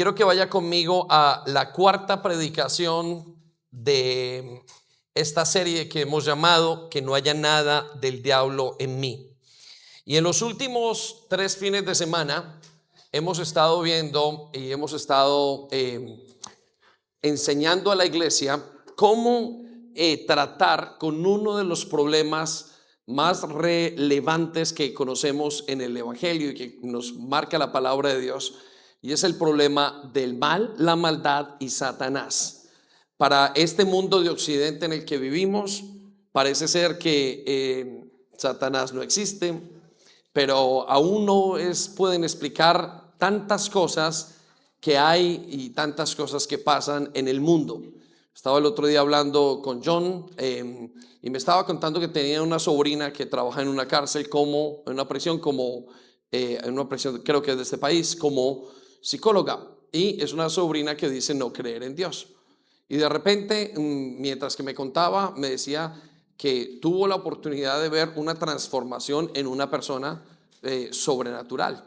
Quiero que vaya conmigo a la cuarta predicación de esta serie que hemos llamado Que no haya nada del diablo en mí. Y en los últimos 3 fines de semana hemos estado viendo y hemos estado enseñando a la iglesia cómo tratar con uno de los problemas más relevantes que conocemos en el Evangelio y que nos marca la palabra de Dios, y es el problema del mal, la maldad y Satanás. Para este mundo de Occidente en el que vivimos, parece ser que Satanás no existe, pero aún no pueden explicar tantas cosas que hay y tantas cosas que pasan en el mundo. Estaba el otro día hablando con John y me estaba contando que tenía una sobrina que trabaja en una cárcel en una prisión creo que es de este país, como psicóloga, y es una sobrina que dice no creer en Dios. Y de repente, mientras que me contaba, me decía que tuvo la oportunidad de ver una transformación en una persona sobrenatural.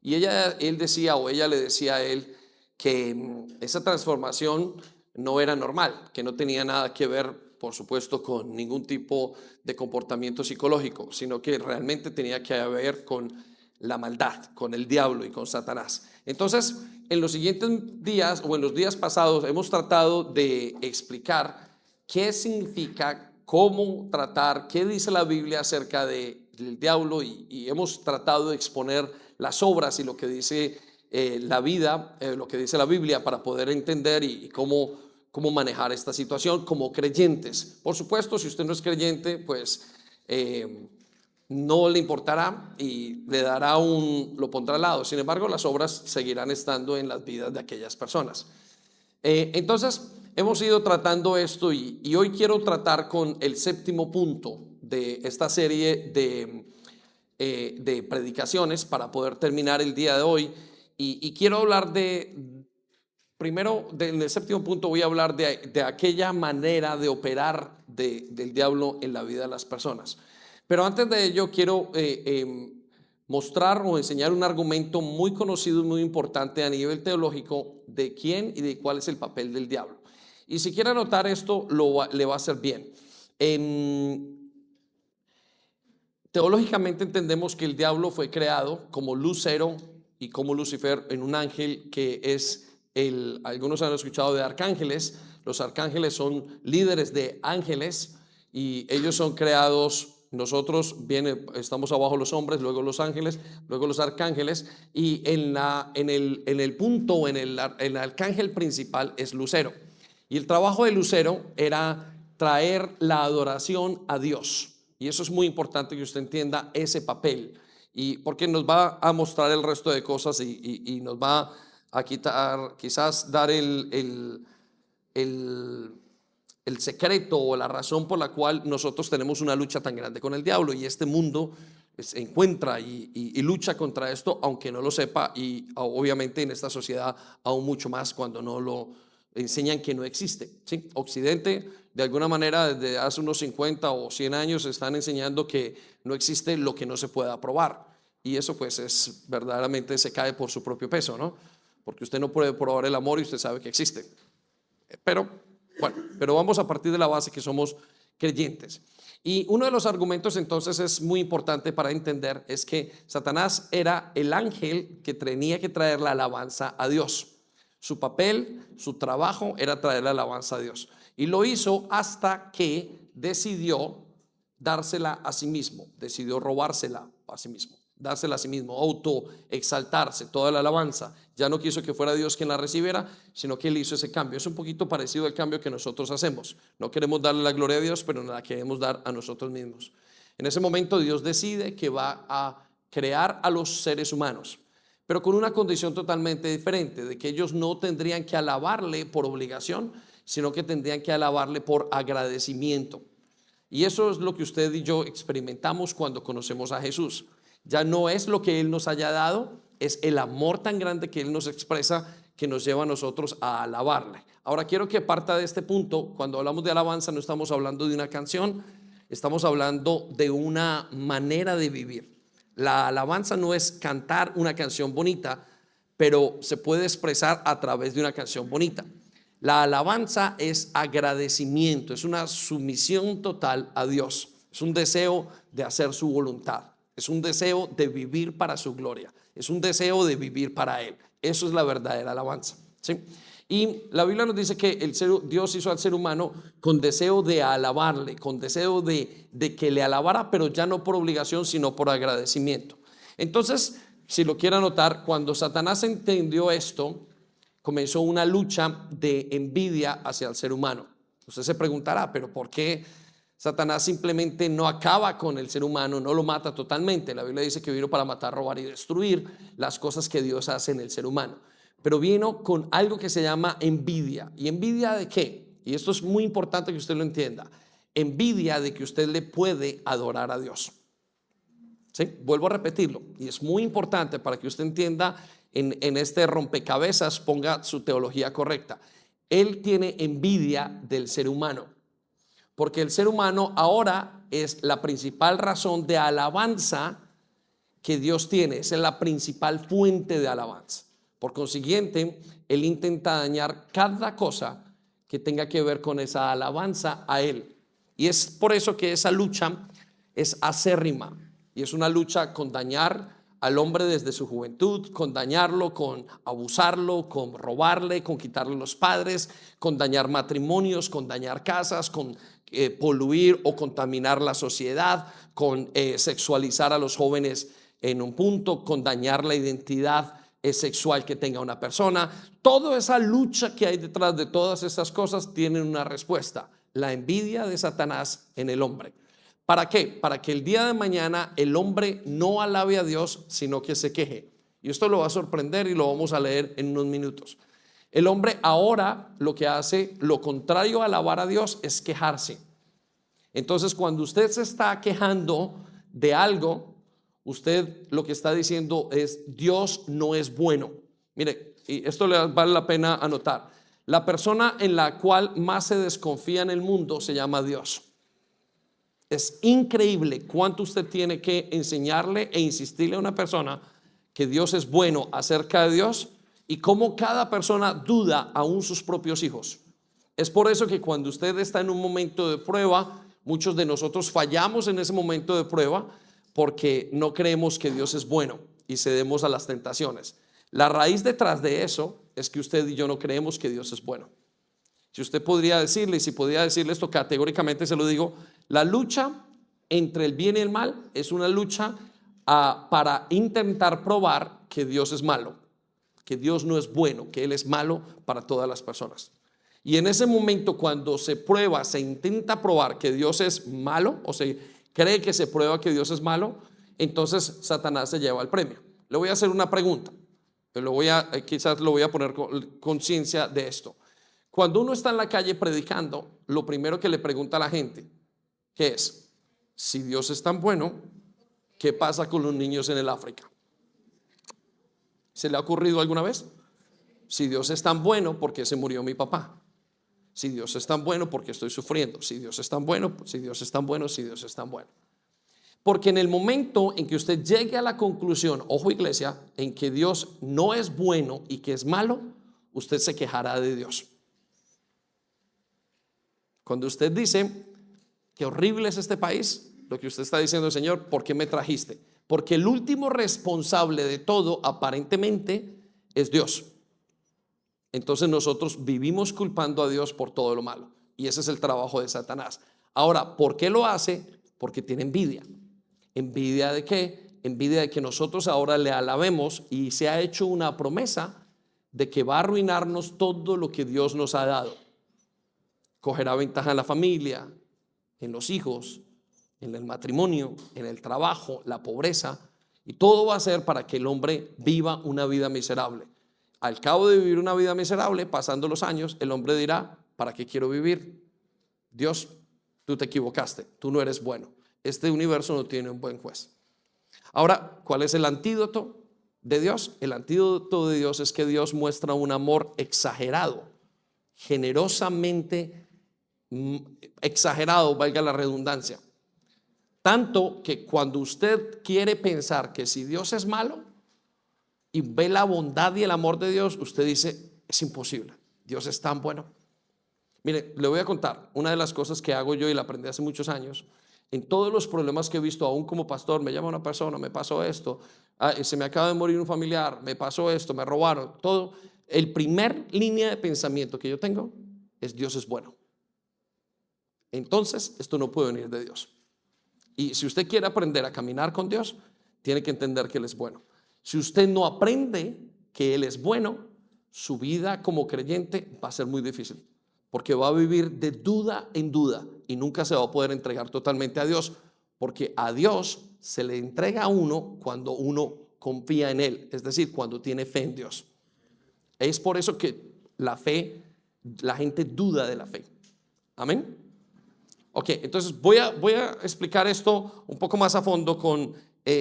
Y ella le decía a él que esa transformación no era normal, que no tenía nada que ver, por supuesto, con ningún tipo de comportamiento psicológico, sino que realmente tenía que ver con la maldad, con el diablo y con Satanás. Entonces, en los siguientes días o en los días pasados hemos tratado de explicar qué significa, cómo tratar, qué dice la Biblia acerca del diablo, y hemos tratado de exponer las obras y lo que dice lo que dice la Biblia para poder entender y cómo manejar esta situación como creyentes. Por supuesto, si usted no es creyente, pues no le importará y lo pondrá al lado. Sin embargo, las obras seguirán estando en las vidas de aquellas personas. Entonces, hemos ido tratando esto y hoy quiero tratar con el séptimo punto de esta serie de predicaciones para poder terminar el día de hoy. Y quiero hablar primero, en el séptimo punto voy a hablar de aquella manera de operar del diablo en la vida de las personas. Pero antes de ello quiero mostrar o enseñar un argumento muy conocido y muy importante a nivel teológico de quién y de cuál es el papel del diablo. Y si quiere anotar esto, le va a hacer bien. Teológicamente entendemos que el diablo fue creado como lucero y como Lucifer, en un ángel que es algunos han escuchado de arcángeles. Los arcángeles son líderes de ángeles y ellos son creados. Nosotros estamos abajo los hombres, luego los ángeles, luego los arcángeles, y en el arcángel principal es Lucero. Y el trabajo de Lucero era traer la adoración a Dios. Y eso es muy importante que usted entienda ese papel, y porque nos va a mostrar el resto de cosas y nos va a quitar, quizás dar el secreto o la razón por la cual nosotros tenemos una lucha tan grande con el diablo, y este mundo se encuentra y lucha contra esto, aunque no lo sepa, y obviamente en esta sociedad aún mucho más cuando no lo enseñan que no existe, ¿sí? Occidente, de alguna manera, desde hace unos 50 o 100 años están enseñando que no existe lo que no se pueda probar, y eso pues verdaderamente se cae por su propio peso, ¿no? Porque usted no puede probar el amor y usted sabe que existe. Pero vamos a partir de la base que somos creyentes. Y uno de los argumentos entonces es muy importante para entender, es que Satanás era el ángel que tenía que traer la alabanza a Dios. Su papel, su trabajo era traer la alabanza a Dios. Y lo hizo hasta que decidió dársela a sí mismo, decidió robársela a sí mismo, dársela a sí mismo, autoexaltarse, toda la alabanza. Ya no quiso que fuera Dios quien la recibiera, sino que él hizo ese cambio. Es un poquito parecido al cambio que nosotros hacemos. No queremos darle la gloria a Dios, pero no la queremos dar a nosotros mismos. En ese momento Dios decide que va a crear a los seres humanos, pero con una condición totalmente diferente, de que ellos no tendrían que alabarle por obligación, sino que tendrían que alabarle por agradecimiento. Y eso es lo que usted y yo experimentamos cuando conocemos a Jesús. Ya no es lo que Él nos haya dado, es el amor tan grande que Él nos expresa, que nos lleva a nosotros a alabarle. Ahora quiero que parta de este punto. Cuando hablamos de alabanza no estamos hablando de una canción, estamos hablando de una manera de vivir. La alabanza no es cantar una canción bonita, pero se puede expresar a través de una canción bonita. La alabanza es agradecimiento, es una sumisión total a Dios, es un deseo de hacer su voluntad, es un deseo de vivir para su gloria, es un deseo de vivir para Él. Eso es la verdadera alabanza, ¿sí? Y la Biblia nos dice que Dios hizo al ser humano con deseo de alabarle, con deseo de que le alabara, pero ya no por obligación, sino por agradecimiento. Entonces, si lo quiere anotar, cuando Satanás entendió esto, comenzó una lucha de envidia hacia el ser humano. Usted se preguntará, pero ¿por qué Satanás simplemente no acaba con el ser humano, no lo mata totalmente? La Biblia dice que vino para matar, robar y destruir las cosas que Dios hace en el ser humano. Pero vino con algo que se llama envidia. ¿Y envidia de qué? Y esto es muy importante que usted lo entienda. Envidia de que usted le puede adorar a Dios. ¿Sí? Vuelvo a repetirlo. Y es muy importante para que usted entienda en este rompecabezas, ponga su teología correcta. Él tiene envidia del ser humano. Porque el ser humano ahora es la principal razón de alabanza que Dios tiene. Esa es la principal fuente de alabanza. Por consiguiente, Él intenta dañar cada cosa que tenga que ver con esa alabanza a Él. Y es por eso que esa lucha es acérrima. Y es una lucha con dañar al hombre desde su juventud, con dañarlo, con abusarlo, con robarle, con quitarle los padres, con dañar matrimonios, con dañar casas, con poluir o contaminar la sociedad, con sexualizar a los jóvenes en un punto, con dañar la identidad sexual que tenga una persona. Toda esa lucha que hay detrás de todas esas cosas tiene una respuesta: la envidia de Satanás en el hombre. ¿Para qué? Para que el día de mañana el hombre no alabe a Dios, sino que se queje. Y esto lo va a sorprender y lo vamos a leer en unos minutos. El hombre ahora lo que hace, lo contrario a alabar a Dios, es quejarse. Entonces, cuando usted se está quejando de algo, usted lo que está diciendo es: Dios no es bueno. Mire, y esto le vale la pena anotar. La persona en la cual más se desconfía en el mundo se llama Dios. Es increíble cuánto usted tiene que enseñarle e insistirle a una persona que Dios es bueno acerca de Dios, y cómo cada persona duda aún sus propios hijos. Es por eso que cuando usted está en un momento de prueba, muchos de nosotros fallamos en ese momento de prueba porque no creemos que Dios es bueno y cedemos a las tentaciones. La raíz detrás de eso es que usted y yo no creemos que Dios es bueno. Si usted podría decirle, y si podría decirle esto categóricamente, se lo digo: la lucha entre el bien y el mal es una lucha para intentar probar que Dios es malo, que Dios no es bueno, que Él es malo para todas las personas. Y en ese momento, cuando se prueba, se intenta probar que Dios es malo, o se cree que se prueba que Dios es malo, entonces Satanás se lleva el premio. Le voy a hacer una pregunta, pero quizás lo voy a poner con conciencia de esto. Cuando uno está en la calle predicando, lo primero que le pregunta a la gente, ¿qué es? Si Dios es tan bueno, ¿qué pasa con los niños en el África? ¿Se le ha ocurrido alguna vez? Si Dios es tan bueno, ¿por qué se murió mi papá? Si Dios es tan bueno, ¿por qué estoy sufriendo? Si Dios es tan bueno, si Dios es tan bueno, si Dios es tan bueno. Porque en el momento en que usted llegue a la conclusión, ojo iglesia, en que Dios no es bueno y que es malo, usted se quejará de Dios. Cuando usted dice: qué horrible es este país, lo que usted está diciendo: Señor, ¿por qué me trajiste? Porque el último responsable de todo aparentemente es Dios. Entonces nosotros vivimos culpando a Dios por todo lo malo, y ese es el trabajo de Satanás. Ahora, ¿por qué lo hace? Porque tiene envidia. ¿Envidia de qué? Envidia de que nosotros ahora le alabemos, y se ha hecho una promesa de que va a arruinarnos todo lo que Dios nos ha dado. Cogerá ventaja en la familia, en los hijos, en el matrimonio, en el trabajo, la pobreza, y todo va a ser para que el hombre viva una vida miserable. Al cabo de vivir una vida miserable, pasando los años, el hombre dirá: ¿para qué quiero vivir? Dios, tú te equivocaste, tú no eres bueno. Este universo no tiene un buen juez. Ahora, ¿cuál es el antídoto de Dios? El antídoto de Dios es que Dios muestra un amor exagerado, generosamente exagerado, valga la redundancia. Tanto que cuando usted quiere pensar que si Dios es malo, y ve la bondad y el amor de Dios, usted dice, es imposible, Dios es tan bueno. Mire, le voy a contar una de las cosas que hago yo y la aprendí hace muchos años. En todos los problemas que he visto, aún como pastor, me llama una persona, me pasó esto, se me acaba de morir un familiar, me pasó esto, me robaron, todo. El primer línea de pensamiento que yo tengo es: Dios es bueno. Entonces, esto no puede venir de Dios. Y si usted quiere aprender a caminar con Dios, tiene que entender que Él es bueno. Si usted no aprende que Él es bueno, su vida como creyente va a ser muy difícil, porque va a vivir de duda en duda y nunca se va a poder entregar totalmente a Dios, porque a Dios se le entrega a uno cuando uno confía en Él, es decir, cuando tiene fe en Dios. Es por eso que la fe, la gente duda de la fe. Amén. Ok, entonces voy a explicar esto un poco más a fondo con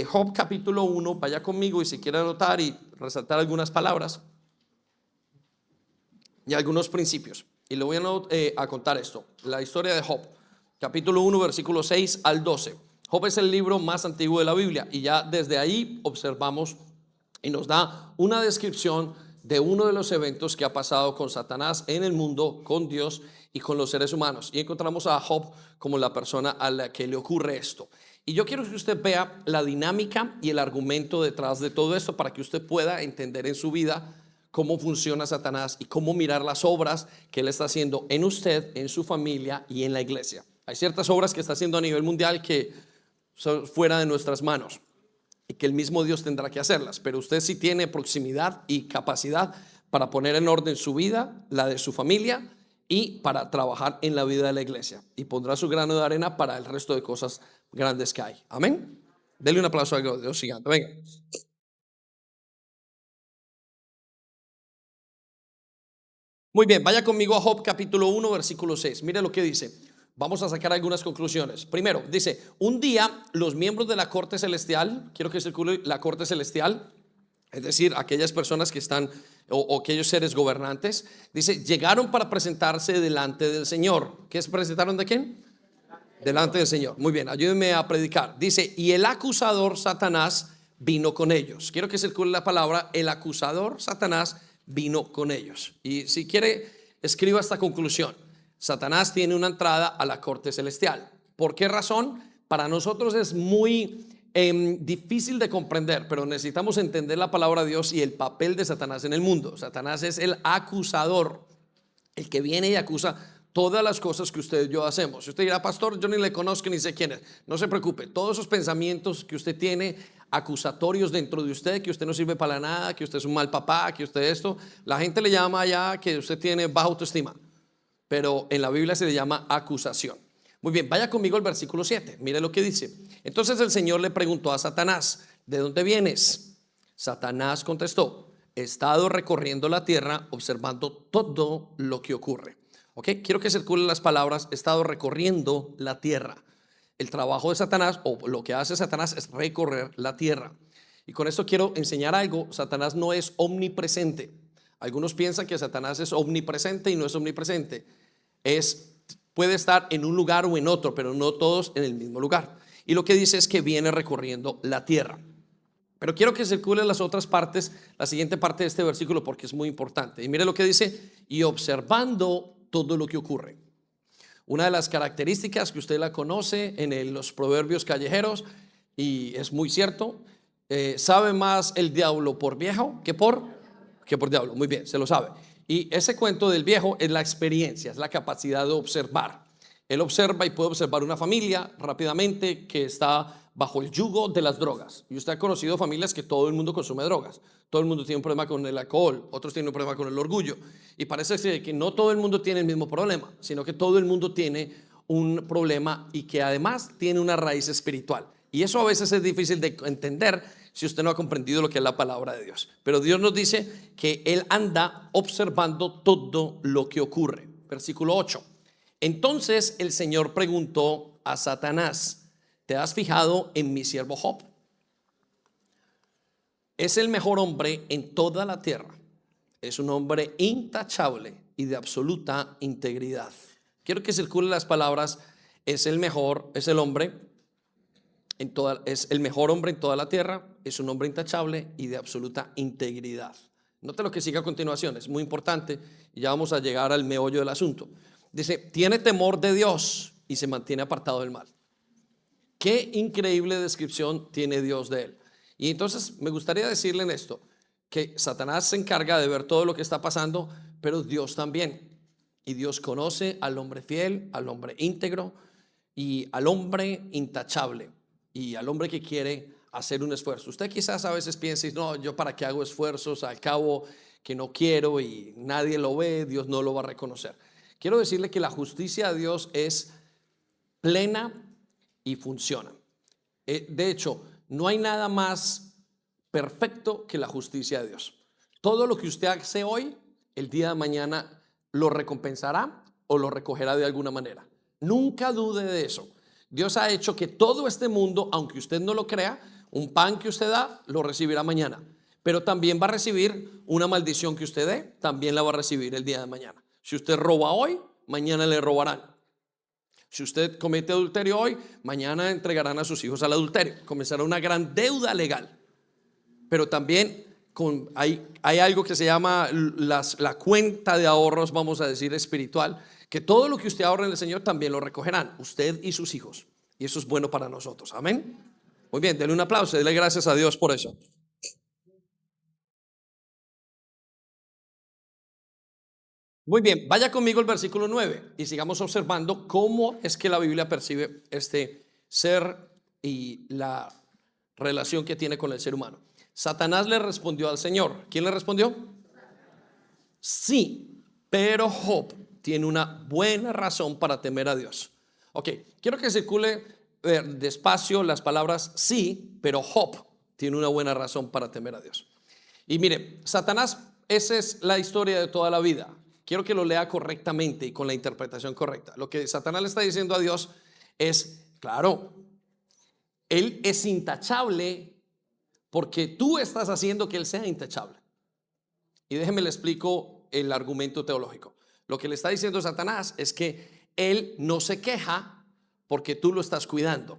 Job capítulo 1. Vaya conmigo y si quiere anotar y resaltar algunas palabras y algunos principios. Y le voy a contar esto, la historia de Job, capítulo 1, versículo 6 al 12. Job es el libro más antiguo de la Biblia y ya desde ahí observamos y nos da una descripción de uno de los eventos que ha pasado con Satanás en el mundo, con Dios y con los seres humanos. Y encontramos a Job como la persona a la que le ocurre esto. Y yo quiero que usted vea la dinámica y el argumento detrás de todo esto para que usted pueda entender en su vida cómo funciona Satanás y cómo mirar las obras que él está haciendo en usted, en su familia y en la iglesia. Hay ciertas obras que está haciendo a nivel mundial que son fuera de nuestras manos y que el mismo Dios tendrá que hacerlas, pero usted sí tiene proximidad y capacidad para poner en orden su vida, la de su familia, y para trabajar en la vida de la iglesia, y pondrá su grano de arena para el resto de cosas grandes que hay. Amén. Dele un aplauso a Dios gigante. Venga. Muy bien, vaya conmigo a Job capítulo 1, versículo 6. Mire lo que dice. Vamos a sacar algunas conclusiones. Primero, dice: un día los miembros de la corte celestial, quiero que circule la corte celestial, es decir, aquellas personas que están o aquellos seres gobernantes, dice, llegaron para presentarse delante del Señor. ¿Qué se presentaron de quién? Delante del Señor. Muy bien, ayúdenme a predicar. Dice, y el acusador Satanás vino con ellos. Quiero que circule la palabra: el acusador Satanás vino con ellos. Y si quiere, escriba esta conclusión: Satanás tiene una entrada a la corte celestial. ¿Por qué razón? Para nosotros es muy difícil de comprender, pero necesitamos entender la palabra de Dios y el papel de Satanás en el mundo. Satanás es el acusador, el que viene y acusa todas las cosas que usted y yo hacemos. Si usted dirá, pastor, yo ni le conozco ni sé quién es, no se preocupe. Todos esos pensamientos que usted tiene acusatorios dentro de usted, que usted no sirve para nada, que usted es un mal papá, que usted esto, la gente le llama ya que usted tiene baja autoestima, pero en la Biblia se le llama acusación. Muy bien, vaya conmigo al versículo 7. Mire lo que dice. Entonces el Señor le preguntó a Satanás: ¿de dónde vienes? Satanás contestó: he estado recorriendo la tierra observando todo lo que ocurre. Ok, quiero que circulen las palabras: he estado recorriendo la tierra. El trabajo de Satanás, o lo que hace Satanás, es recorrer la tierra. Y con esto quiero enseñar algo: Satanás no es omnipresente. Algunos piensan que Satanás es omnipresente y no es omnipresente. Puede estar en un lugar o en otro, pero no todos en el mismo lugar. Y lo que dice es que viene recorriendo la tierra. Pero quiero que circule las otras partes, la siguiente parte de este versículo, porque es muy importante. Y mire lo que dice: y observando todo lo que ocurre. Una de las características que usted la conoce en los proverbios callejeros, y es muy cierto, sabe más el diablo por viejo que por diablo. Muy bien, se lo sabe. Y ese cuento del viejo es la experiencia, es la capacidad de observar. Él observa y puede observar una familia rápidamente que está bajo el yugo de las drogas. Y usted ha conocido familias que todo el mundo consume drogas. Todo el mundo tiene un problema con el alcohol, otros tienen un problema con el orgullo. Y parece que no todo el mundo tiene el mismo problema, sino que todo el mundo tiene un problema y que además tiene una raíz espiritual. Y eso a veces es difícil de entender si usted no ha comprendido lo que es la palabra de Dios. Pero Dios nos dice que Él anda observando todo lo que ocurre. Versículo 8. Entonces el Señor preguntó a Satanás: ¿te has fijado en mi siervo Job? Es el mejor hombre en toda la tierra. Es un hombre intachable y de absoluta integridad. Quiero que circulen las palabras: es el mejor, es el hombre es el mejor hombre en toda la tierra, es un hombre intachable y de absoluta integridad. Note lo que sigue a continuación, es muy importante y ya vamos a llegar al meollo del asunto. Dice, tiene temor de Dios y se mantiene apartado del mal. Qué increíble descripción tiene Dios de él. Y entonces me gustaría decirle en esto, que Satanás se encarga de ver todo lo que está pasando, pero Dios también. Y Dios conoce al hombre fiel, al hombre íntegro y al hombre intachable y al hombre que quiere hacer un esfuerzo. Usted quizás a veces piense, no, yo para qué hago esfuerzos, al cabo que no quiero y nadie lo ve, Dios no lo va a reconocer. Quiero decirle que la justicia de Dios es plena y funciona. De hecho, no hay nada más perfecto que la justicia de Dios. Todo lo que usted hace hoy, el día de mañana lo recompensará o lo recogerá de alguna manera. Nunca dude de eso. Dios ha hecho que todo este mundo, aunque usted no lo crea, un pan que usted da, lo recibirá mañana. Pero también va a recibir una maldición que usted dé, también la va a recibir el día de mañana. Si usted roba hoy, mañana le robarán. Si usted comete adulterio hoy, mañana entregarán a sus hijos al adulterio. Comenzará una gran deuda legal. Pero también hay algo que se llama la cuenta de ahorros, vamos a decir, espiritual, que todo lo que usted ahorre en el Señor también lo recogerán, usted y sus hijos. Y eso es bueno para nosotros. Amén. Muy bien, denle un aplauso, denle gracias a Dios por eso. Muy bien, vaya conmigo al versículo 9 y sigamos observando cómo es que la Biblia percibe este ser y la relación que tiene con el ser humano. Satanás le respondió al Señor. ¿Quién le respondió? Sí, pero Job tiene una buena razón para temer a Dios. Ok, quiero que circule despacio las palabras sí, pero Job tiene una buena razón para temer a Dios. Y mire, Satanás, esa es la historia de toda la vida. Quiero que lo lea correctamente y con la interpretación correcta. Lo que Satanás le está diciendo a Dios es, claro, él es intachable porque tú estás haciendo que él sea intachable. Y déjeme le explico el argumento teológico. Lo que le está diciendo Satanás es que él no se queja porque tú lo estás cuidando.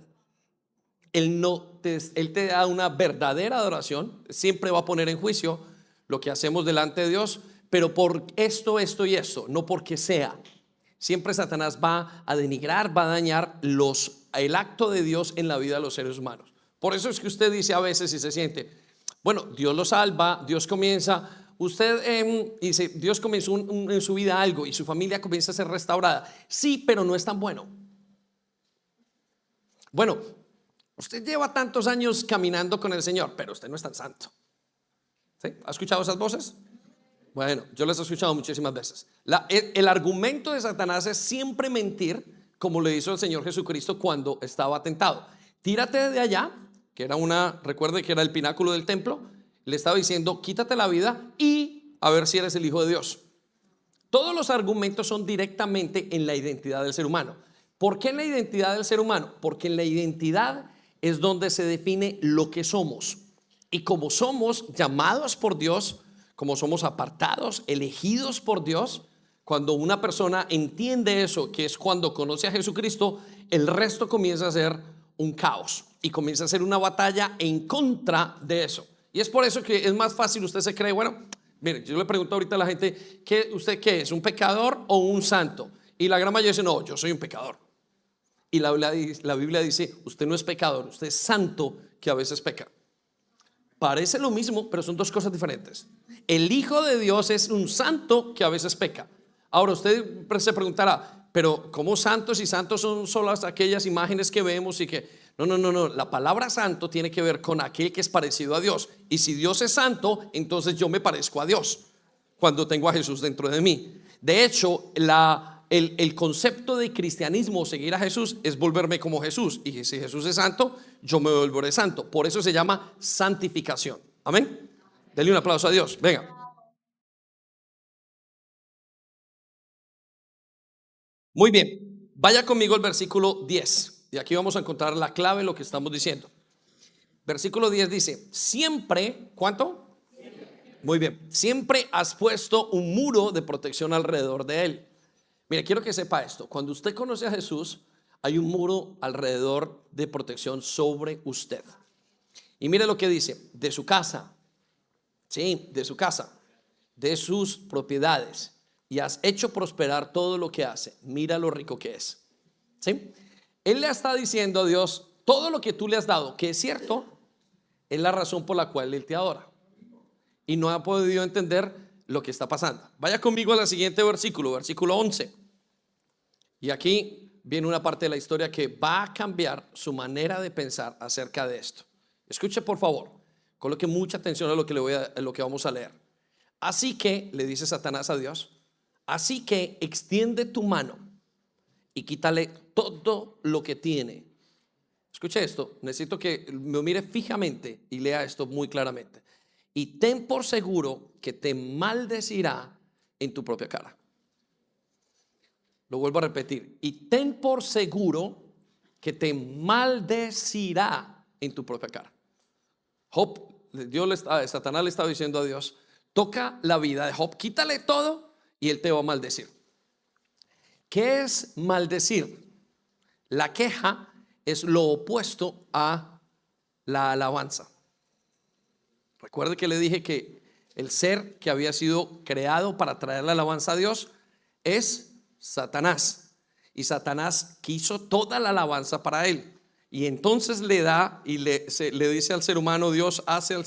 Él te da una verdadera adoración, siempre va a poner en juicio lo que hacemos delante de Dios, pero por esto y esto, no porque sea. Siempre Satanás va a denigrar, va a dañar el acto de Dios en la vida de los seres humanos. Por eso es que usted dice a veces y se siente, bueno, Dios lo salva, Dios comienza, dice, Dios comenzó en su vida algo y su familia comienza a ser restaurada. Sí, pero no es tan bueno. Bueno, usted lleva tantos años caminando con el Señor, pero usted no es tan santo. ¿Sí? ¿Ha escuchado esas voces? Bueno, yo las he escuchado muchísimas veces. El argumento de Satanás es siempre mentir, como le hizo el Señor Jesucristo cuando estaba tentado. Tírate de allá, que era recuerde que era el pináculo del templo, le estaba diciendo, quítate la vida y a ver si eres el Hijo de Dios. Todos los argumentos son directamente en la identidad del ser humano. ¿Por qué en la identidad del ser humano? Porque en la identidad es donde se define lo que somos. Y como somos llamados por Dios, como somos apartados, elegidos por Dios, cuando una persona entiende eso, que es cuando conoce a Jesucristo, el resto comienza a ser un caos y comienza a ser una batalla en contra de eso. Y es por eso que es más fácil, usted se cree, bueno, mire, yo le pregunto ahorita a la gente, ¿usted qué es? ¿Un pecador o un santo? Y la gran mayoría dice, no, yo soy un pecador. Y la Biblia dice, usted no es pecador, usted es santo que a veces peca. Parece lo mismo, pero son dos cosas diferentes. El Hijo de Dios es un santo que a veces peca. Ahora usted se preguntará, pero ¿cómo santos? Y santos son solo aquellas imágenes que vemos y que no. La palabra santo tiene que ver con aquel que es parecido a Dios. Y si Dios es santo, entonces yo me parezco a Dios cuando tengo a Jesús dentro de mí. De hecho, el concepto de cristianismo, seguir a Jesús, es volverme como Jesús. Y si Jesús es santo, yo me volveré santo. Por eso se llama santificación. Amén. Denle un aplauso a Dios. Venga. Muy bien. Vaya conmigo al versículo 10. Y aquí vamos a encontrar la clave de lo que estamos diciendo. Versículo 10 dice, siempre, ¿cuánto? Muy bien. Siempre has puesto un muro de protección alrededor de él. Mire, quiero que sepa esto. Cuando usted conoce a Jesús, hay un muro alrededor de protección sobre usted. Y mire lo que dice: de su casa, sí, de su casa, de sus propiedades, y has hecho prosperar todo lo que hace. Mira lo rico que es. ¿Sí? Él le está diciendo a Dios: todo lo que tú le has dado, que es cierto, es la razón por la cual él te adora. Y no ha podido entender lo que está pasando. Vaya conmigo al siguiente versículo, versículo 11. Y aquí viene una parte de la historia que va a cambiar su manera de pensar acerca de esto. Escuche, por favor, coloque mucha atención a lo que lo que vamos a leer. Así que, le dice Satanás a Dios, así que extiende tu mano y quítale todo lo que tiene. Escuche esto, necesito que me mire fijamente y lea esto muy claramente. Y ten por seguro que te maldecirá en tu propia cara. Lo vuelvo a repetir. Y ten por seguro que te maldecirá en tu propia cara. Satanás le estaba diciendo a Dios: toca la vida de Job, quítale todo y él te va a maldecir. ¿Qué es maldecir? La queja es lo opuesto a la alabanza. Recuerde que le dije que el ser que había sido creado para traer la alabanza a Dios es Satanás. Y Satanás quiso toda la alabanza para él. Y entonces le da y le dice al ser humano: Dios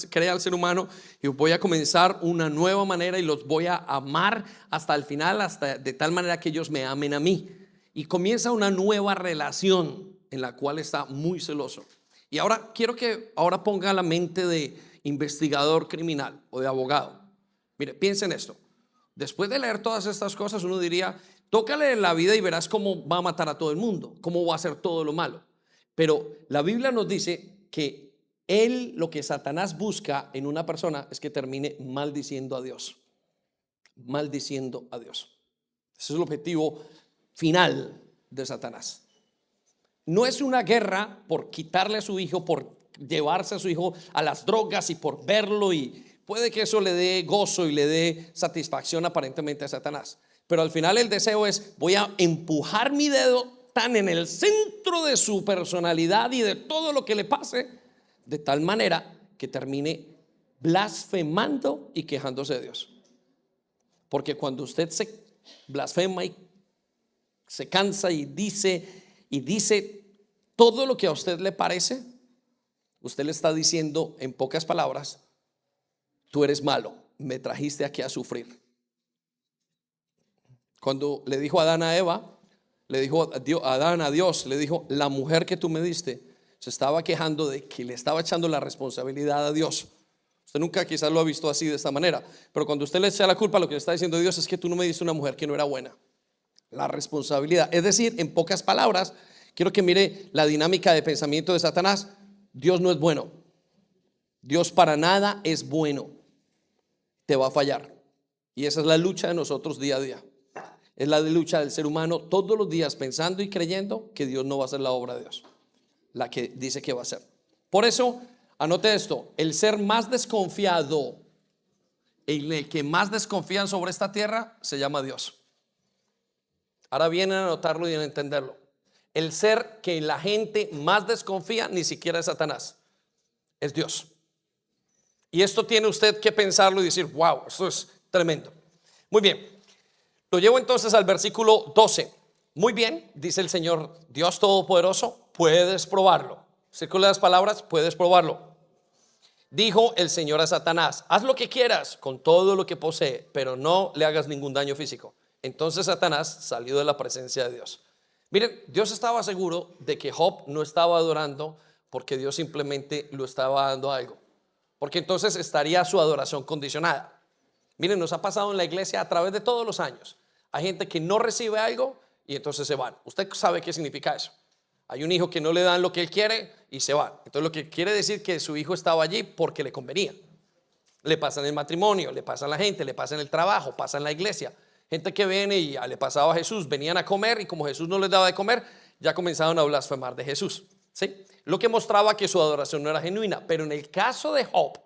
crea al ser humano y voy a comenzar una nueva manera y los voy a amar hasta el final, hasta de tal manera que ellos me amen a mí. Y comienza una nueva relación en la cual está muy celoso. Y ahora quiero que ponga la mente de investigador criminal o de abogado. Mire, piensa en esto. Después de leer todas estas cosas, uno diría: tócale la vida y verás cómo va a matar a todo el mundo, cómo va a hacer todo lo malo. Pero la Biblia nos dice que lo que Satanás busca en una persona es que termine maldiciendo a Dios. Maldiciendo a Dios. Ese es el objetivo final de Satanás. No es una guerra por quitarle a su hijo, por llevarse a su hijo a las drogas y por verlo, y puede que eso le dé gozo y le dé satisfacción aparentemente a Satanás. Pero al final el deseo es: voy a empujar mi dedo tan en el centro de su personalidad y de todo lo que le pase, de tal manera que termine blasfemando y quejándose de Dios. Porque cuando usted se blasfema y se cansa y dice todo lo que a usted le parece, usted le está diciendo en pocas palabras: tú eres malo, me trajiste aquí a sufrir. Cuando le dijo Adán a Eva, le dijo Adán a Dios, le dijo: la mujer que tú me diste, se estaba quejando de que le estaba echando la responsabilidad a Dios. Usted nunca quizás lo ha visto así, de esta manera, pero cuando usted le echa la culpa, lo que le está diciendo a Dios es que tú no me diste una mujer que no era buena. La responsabilidad, es decir, en pocas palabras, quiero que mire la dinámica de pensamiento de Satanás. Dios no es bueno. Dios para nada es bueno. Te va a fallar. Y esa es la lucha de nosotros día a día. Es la lucha del ser humano todos los días, pensando y creyendo que Dios no va a hacer la obra de Dios, la que dice que va a hacer. Por eso, anote esto: el ser más desconfiado, el que más desconfían sobre esta tierra, se llama Dios. Ahora vienen a anotarlo y a entenderlo. El ser que la gente más desconfía ni siquiera es Satanás, es Dios. Y esto tiene usted que pensarlo y decir: wow, esto es tremendo. Muy bien, lo llevo entonces al versículo 12. Muy bien, dice el Señor Dios Todopoderoso: puedes probarlo. Circula las palabras: puedes probarlo. Dijo el Señor a Satanás: haz lo que quieras con todo lo que posee, pero no le hagas ningún daño físico. Entonces Satanás salió de la presencia de Dios. Miren, Dios estaba seguro de que Job no estaba adorando porque Dios simplemente lo estaba dando algo, porque entonces estaría su adoración condicionada. Miren, nos ha pasado en la iglesia a través de todos los años. Hay gente que no recibe algo y entonces se van. Usted sabe qué significa eso. Hay un hijo que no le dan lo que él quiere y se va. Entonces lo que quiere decir que su hijo estaba allí porque le convenía. Le pasa en el matrimonio, le pasa a la gente, le pasa en el trabajo, pasa en la iglesia. Gente que viene y le pasaba a Jesús, venían a comer y como Jesús no les daba de comer, ya comenzaron a blasfemar de Jesús. ¿Sí? Lo que mostraba que su adoración no era genuina. Pero en el caso de Job,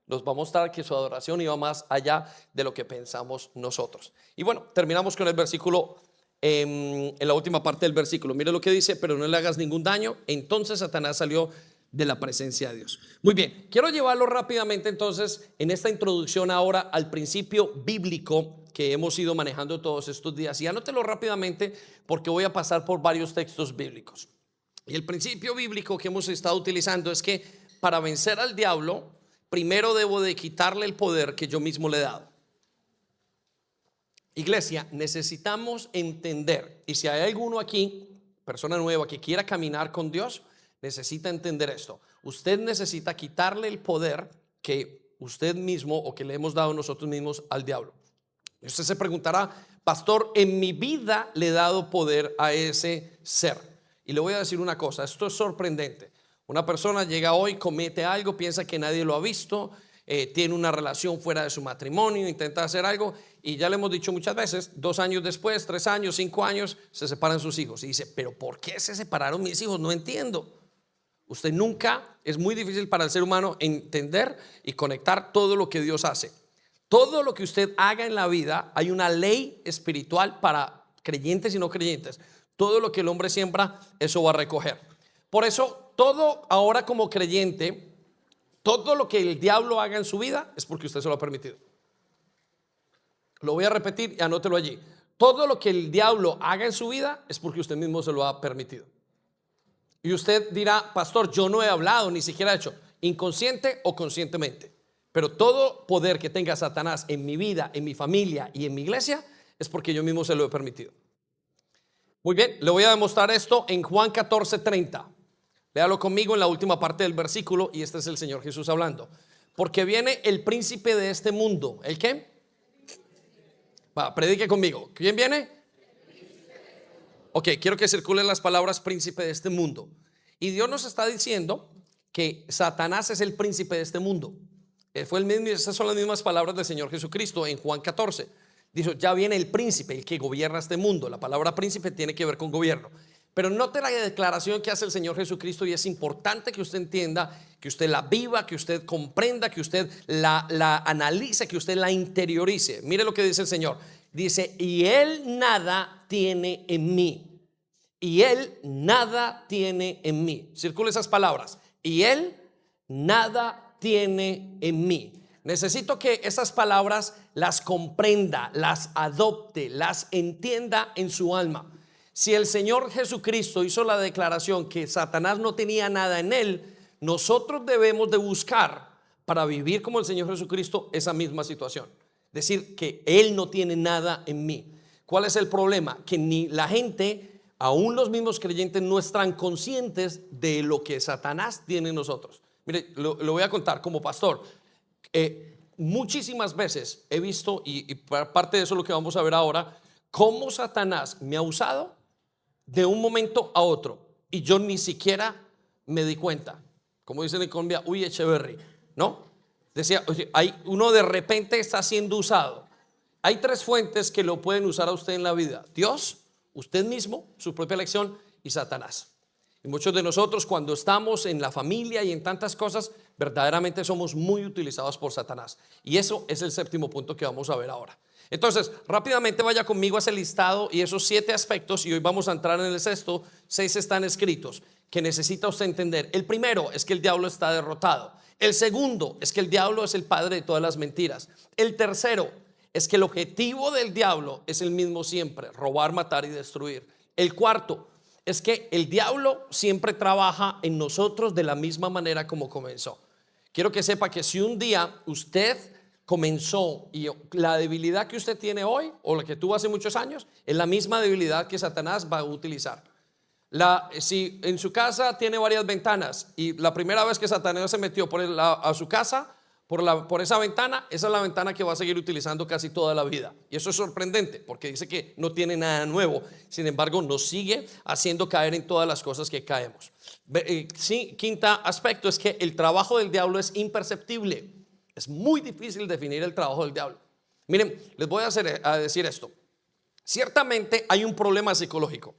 nos va a mostrar que su adoración iba más allá de lo que pensamos nosotros. Y bueno, terminamos con el versículo en la última parte del versículo. Mire lo que dice: pero no le hagas ningún daño. Entonces Satanás salió de la presencia de Dios. Muy bien, quiero llevarlo rápidamente entonces en esta introducción ahora al principio bíblico que hemos ido manejando todos estos días. Y anótelo rápidamente porque voy a pasar por varios textos bíblicos. Y el principio bíblico que hemos estado utilizando es que para vencer al diablo, primero debo de quitarle el poder que yo mismo le he dado. Iglesia, necesitamos entender, y si hay alguno aquí, persona nueva que quiera caminar con Dios, necesita entender esto. Usted necesita quitarle el poder que usted mismo o que le hemos dado nosotros mismos al diablo. Y usted se preguntará: pastor, en mi vida le he dado poder a ese ser. Y le voy a decir una cosa, esto es sorprendente. Una persona llega hoy, comete algo, piensa que nadie lo ha visto, tiene una relación fuera de su matrimonio, intenta hacer algo, y ya le hemos dicho muchas veces, 2 años después, 3 años, 5 años, se separan sus hijos. Y dice: pero ¿por qué se separaron mis hijos? No entiendo. Usted nunca, es muy difícil para el ser humano entender y conectar todo lo que Dios hace. Todo lo que usted haga en la vida, hay una ley espiritual para creyentes y no creyentes. Todo lo que el hombre siembra, eso va a recoger. Por eso, todo ahora como creyente, todo lo que el diablo haga en su vida es porque usted se lo ha permitido. Lo voy a repetir y anótelo allí. Todo lo que el diablo haga en su vida es porque usted mismo se lo ha permitido. Y usted dirá: pastor, yo no he hablado, ni siquiera he hecho, inconsciente o conscientemente. Pero todo poder que tenga Satanás en mi vida, en mi familia y en mi iglesia es porque yo mismo se lo he permitido. Muy bien, le voy a demostrar esto en Juan 14:30. Léalo conmigo en la última parte del versículo, y este es el Señor Jesús hablando. Porque viene el príncipe de este mundo. ¿El qué? Va, predique conmigo. ¿Quién viene? Ok, quiero que circulen las palabras príncipe de este mundo. Y Dios nos está diciendo que Satanás es el príncipe de este mundo. Fue el mismo, esas son las mismas palabras del Señor Jesucristo en Juan 14. Dijo: ya viene el príncipe, el que gobierna este mundo. La palabra príncipe tiene que ver con gobierno. Pero note la declaración que hace el Señor Jesucristo, y es importante que usted entienda, que usted la viva, que usted comprenda, que usted la analice, que usted la interiorice. Mire lo que dice el Señor. Dice: y él nada tiene en mí. Y él nada tiene en mí. Circula esas palabras. Y él nada tiene en mí. Necesito que esas palabras las comprenda, las adopte, las entienda en su alma. Si el Señor Jesucristo hizo la declaración que Satanás no tenía nada en él, nosotros debemos de buscar para vivir como el Señor Jesucristo esa misma situación. Decir que él no tiene nada en mí. ¿Cuál es el problema? Que ni la gente, aún los mismos creyentes, no están conscientes de lo que Satanás tiene en nosotros. Mire, lo voy a contar como pastor. Muchísimas veces he visto, y parte de eso es lo que vamos a ver ahora, cómo Satanás me ha usado de un momento a otro y yo ni siquiera me di cuenta. Como dicen en Colombia: uy, Echeverry, ¿no? Decía: oye, uno de repente está siendo usado. Hay 3 fuentes que lo pueden usar a usted en la vida: Dios, usted mismo, su propia elección, y Satanás. Y muchos de nosotros, cuando estamos en la familia y en tantas cosas, verdaderamente somos muy utilizados por Satanás. Y eso es el 7º punto que vamos a ver ahora. Entonces, rápidamente vaya conmigo a ese listado y esos 7 aspectos, y hoy vamos a entrar en el 6º. 6 están escritos que necesita usted entender. El primero es que el diablo está derrotado. El segundo es que el diablo es el padre de todas las mentiras. El tercero es que el objetivo del diablo es el mismo siempre: robar, matar y destruir. El cuarto es que el diablo siempre trabaja en nosotros de la misma manera como comenzó. Quiero que sepa que si un día usted comenzó y la debilidad que usted tiene hoy o la que tuvo hace muchos años es la misma debilidad que Satanás va a utilizar. Si en su casa tiene varias ventanas y la primera vez que Satanás se metió a su casa por esa ventana, esa es la ventana que va a seguir utilizando casi toda la vida. Y eso es sorprendente porque dice que no tiene nada nuevo. Sin embargo, nos sigue haciendo caer en todas las cosas que caemos. Quinta aspecto es que el trabajo del diablo es imperceptible. Es muy difícil definir el trabajo del diablo. Miren, les voy a decir esto. Ciertamente hay un problema psicológico,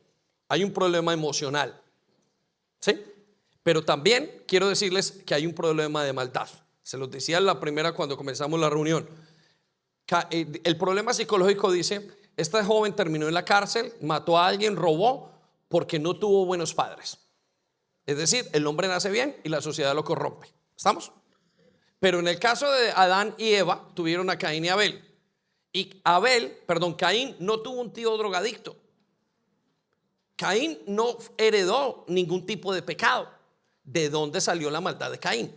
hay un problema emocional, ¿sí? Pero también quiero decirles que hay un problema de maldad. Se los decía en la primera cuando comenzamos la reunión. El problema psicológico dice: Este joven terminó en la cárcel, mató a alguien, robó, porque no tuvo buenos padres. Es decir, el hombre nace bien y la sociedad lo corrompe. ¿Estamos? Pero en el caso de Adán y Eva, tuvieron a Caín y Abel. Y Caín no tuvo un tío drogadicto. Caín no heredó ningún tipo de pecado. ¿De dónde salió la maldad de Caín?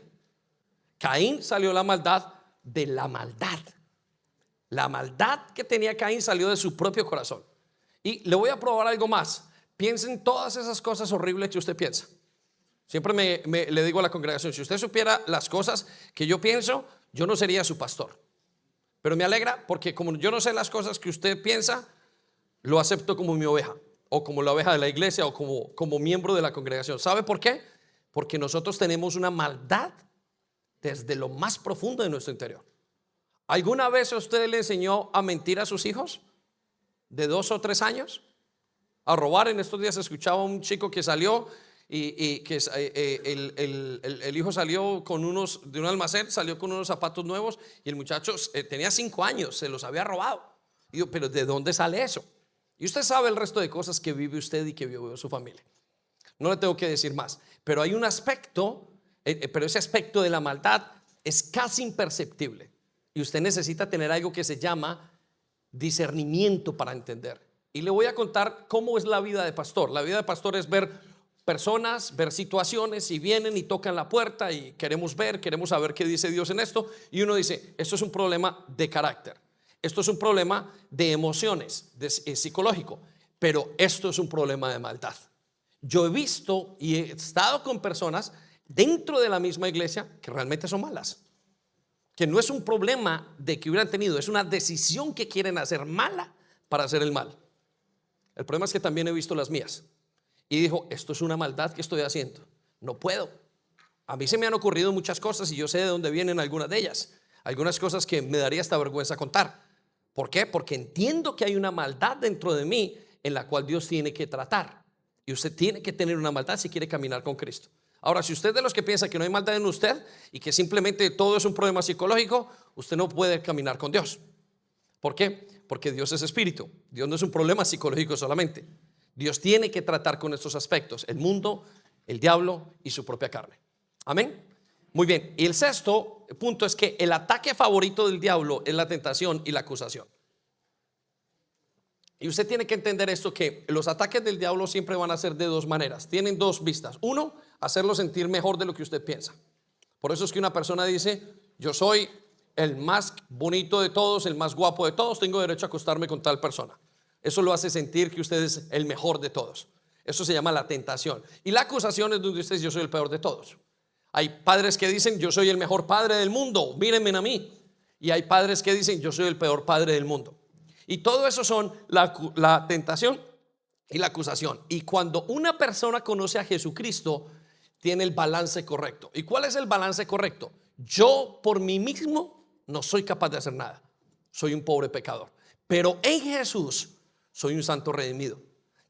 Caín salió la maldad de la maldad. La maldad que tenía Caín salió de su propio corazón. Y le voy a probar algo más. Piensen todas esas cosas horribles que usted piensa. Siempre le digo a la congregación, si usted supiera las cosas que yo pienso, yo no sería su pastor. Pero me alegra porque como yo no sé las cosas que usted piensa, lo acepto como mi oveja, o como la oveja de la iglesia, o como miembro de la congregación. ¿Sabe por qué? Porque nosotros tenemos una maldad desde lo más profundo de nuestro interior. ¿Alguna vez usted le enseñó a mentir a sus hijos de 2 o 3 años? A robar. En estos días escuchaba a un chico que salió y que el hijo salió de un almacén, salió con unos zapatos nuevos y el muchacho tenía 5 años, se los había robado. Y yo, pero ¿de dónde sale eso? Y usted sabe el resto de cosas que vive usted y que vive su familia. No le tengo que decir más, pero hay un aspecto, pero ese aspecto de la maldad es casi imperceptible. Y usted necesita tener algo que se llama discernimiento para entender. Y le voy a contar cómo es la vida de pastor. La vida de pastor es ver personas, ver situaciones, y vienen y tocan la puerta y queremos saber qué dice Dios en esto. Y uno dice, esto es un problema de carácter, esto es un problema de emociones, psicológico, pero esto es un problema de maldad. Yo he visto y he estado con personas dentro de la misma iglesia que realmente son malas, que no es un problema de que hubieran tenido, es una decisión que quieren hacer mala para hacer el mal. El problema es que también he visto las mías y dijo, esto es una maldad que estoy haciendo, no puedo. A mí se me han ocurrido muchas cosas y yo sé de dónde vienen algunas de ellas, algunas cosas que me daría hasta vergüenza contar. ¿Por qué? Porque entiendo que hay una maldad dentro de mí en la cual Dios tiene que tratar, y usted tiene que tener una maldad si quiere caminar con Cristo. Ahora, si usted es de los que piensa que no hay maldad en usted y que simplemente todo es un problema psicológico, usted no puede caminar con Dios. ¿Por qué? Porque Dios es espíritu. Dios no es un problema psicológico solamente. Dios tiene que tratar con estos aspectos: el mundo, el diablo y su propia carne. Amén. Muy bien. Y el sexto punto es que el ataque favorito del diablo es la tentación y la acusación. Y usted tiene que entender esto, que los ataques del diablo siempre van a ser de 2 maneras. Tienen 2 vistas. Uno, hacerlo sentir mejor de lo que usted piensa. Por eso es que una persona dice, yo soy el más bonito de todos, el más guapo de todos, tengo derecho a acostarme con tal persona. Eso lo hace sentir que usted es el mejor de todos. Eso se llama la tentación. Y la acusación es donde usted dice, yo soy el peor de todos. Hay padres que dicen, yo soy el mejor padre del mundo, mírenme a mí. Y hay padres que dicen, yo soy el peor padre del mundo. Y todo eso son la tentación y la acusación. Y cuando una persona conoce a Jesucristo, tiene el balance correcto. ¿Y cuál es el balance correcto? Yo por mí mismo no soy capaz de hacer nada, soy un pobre pecador, pero en Jesús soy un santo redimido.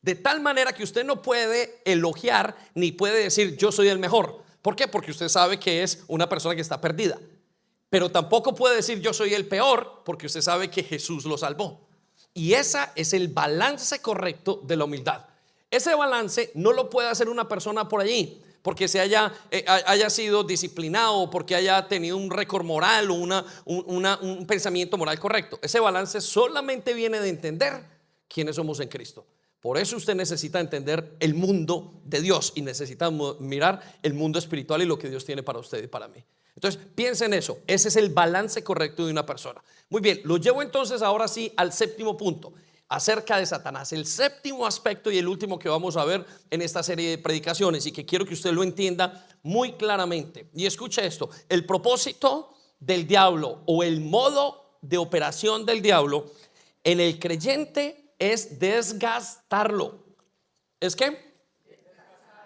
De tal manera que usted no puede elogiar ni puede decir yo soy el mejor. ¿Por qué? Porque usted sabe que es una persona que está perdida. Pero tampoco puede decir yo soy el peor, porque usted sabe que Jesús lo salvó. Y ese es el balance correcto de la humildad. Ese balance no lo puede hacer una persona por allí porque haya sido disciplinado, porque haya tenido un récord moral o un pensamiento moral correcto. Ese balance solamente viene de entender quiénes somos en Cristo. Por eso usted necesita entender el mundo de Dios y necesita mirar el mundo espiritual y lo que Dios tiene para usted y para mí. Entonces piensa en eso. Ese es el balance correcto de una persona. Muy bien, lo llevo entonces ahora sí al séptimo punto, acerca de Satanás. El séptimo aspecto y el último que vamos a ver en esta serie de predicaciones, y que quiero que usted lo entienda muy claramente. Y escuche esto: el propósito del diablo o el modo de operación del diablo en el creyente es desgastarlo. ¿Es qué?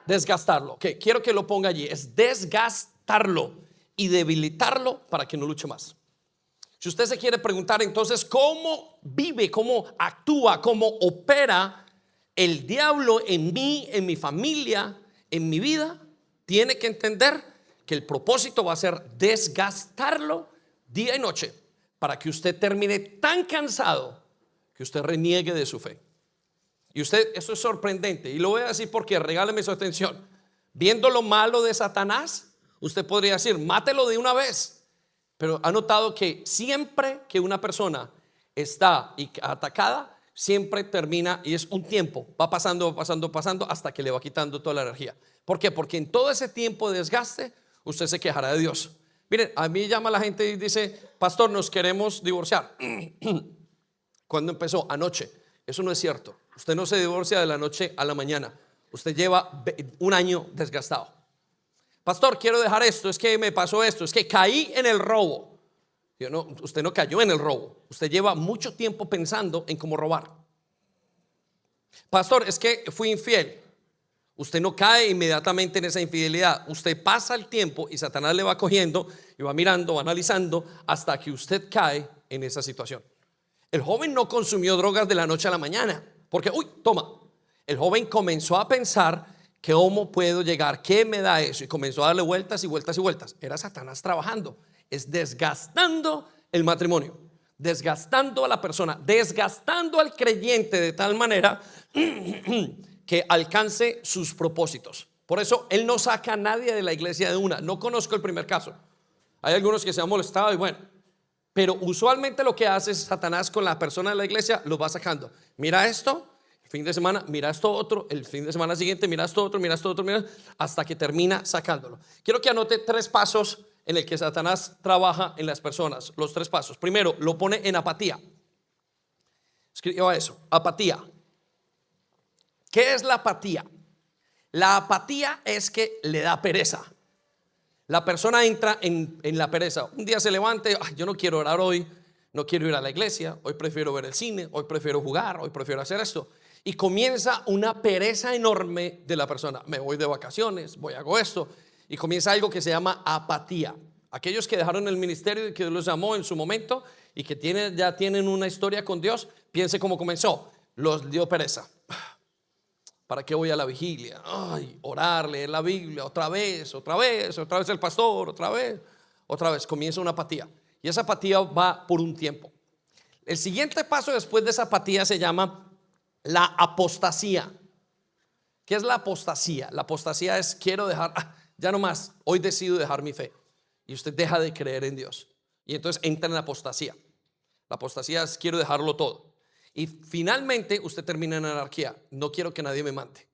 Desgastarlo. Okay, quiero que lo ponga allí. Es desgastarlo y debilitarlo para que no luche más. Si usted se quiere preguntar entonces cómo vive, cómo actúa, cómo opera el diablo en mí, en mi familia, en mi vida, tiene que entender que el propósito va a ser desgastarlo día y noche para que usted termine tan cansado que usted reniegue de su fe. Y usted, eso es sorprendente, y lo voy a decir porque regáleme su atención. Viendo lo malo de Satanás, usted podría decir, mátelo de una vez. Pero ha notado que siempre que una persona está atacada, siempre termina, y es un tiempo, va pasando hasta que le va quitando toda la energía. ¿Por qué? Porque en todo ese tiempo de desgaste usted se quejará de Dios. Miren, a mí llama la gente y dice, pastor, nos queremos divorciar. ¿Cuándo empezó? Anoche. Eso no es cierto. Usted no se divorcia de la noche a la mañana. Usted lleva un año desgastado. Pastor, quiero dejar esto, es que me pasó esto, es que caí en el robo. No, usted no cayó en el robo. Usted lleva mucho tiempo pensando en cómo robar. Pastor, es que fui infiel. Usted no cae inmediatamente en esa infidelidad. Usted pasa el tiempo y Satanás le va cogiendo y va mirando, va analizando hasta que usted cae en esa situación. El joven no consumió drogas de la noche a la mañana porque, toma. El joven comenzó a pensar que cómo puedo llegar, qué me da eso, y comenzó a darle vueltas y vueltas y vueltas. Era Satanás trabajando, es desgastando el matrimonio, desgastando a la persona, desgastando al creyente de tal manera que alcance sus propósitos. Por eso él no saca a nadie de la iglesia de una. No conozco el primer caso. Hay algunos que se han molestado y bueno, pero usualmente lo que hace Satanás con la persona de la iglesia, lo va sacando. Mira esto, el fin de semana, mira esto otro, el fin de semana siguiente, mira esto otro, mira, hasta que termina sacándolo. Quiero que anote 3 pasos en el que Satanás trabaja en las personas. Los 3 pasos. Primero, lo pone en apatía. Escriba eso, apatía. ¿Qué es la apatía? La apatía es que le da pereza. La persona entra en la pereza. Un día se levanta, yo no quiero orar hoy, no quiero ir a la iglesia, hoy prefiero ver el cine, hoy prefiero jugar, hoy prefiero hacer esto. Y comienza una pereza enorme de la persona. Me voy de vacaciones, hago esto. Y comienza algo que se llama apatía. Aquellos que dejaron el ministerio y que Dios los llamó en su momento y que ya tienen una historia con Dios, piense cómo comenzó. Los dio pereza. ¿Para qué voy a la vigilia? Orar, leer la Biblia, otra vez el pastor, otra vez. Comienza una apatía. Y esa apatía va por un tiempo. El siguiente paso después de esa apatía se llama la apostasía. ¿Qué es la apostasía? La apostasía es quiero dejar, ya no más, hoy decido dejar mi fe. Y usted deja de creer en Dios. Y entonces entra en la apostasía. La apostasía es quiero dejarlo todo. Y finalmente usted termina en anarquía. No quiero que nadie me mande.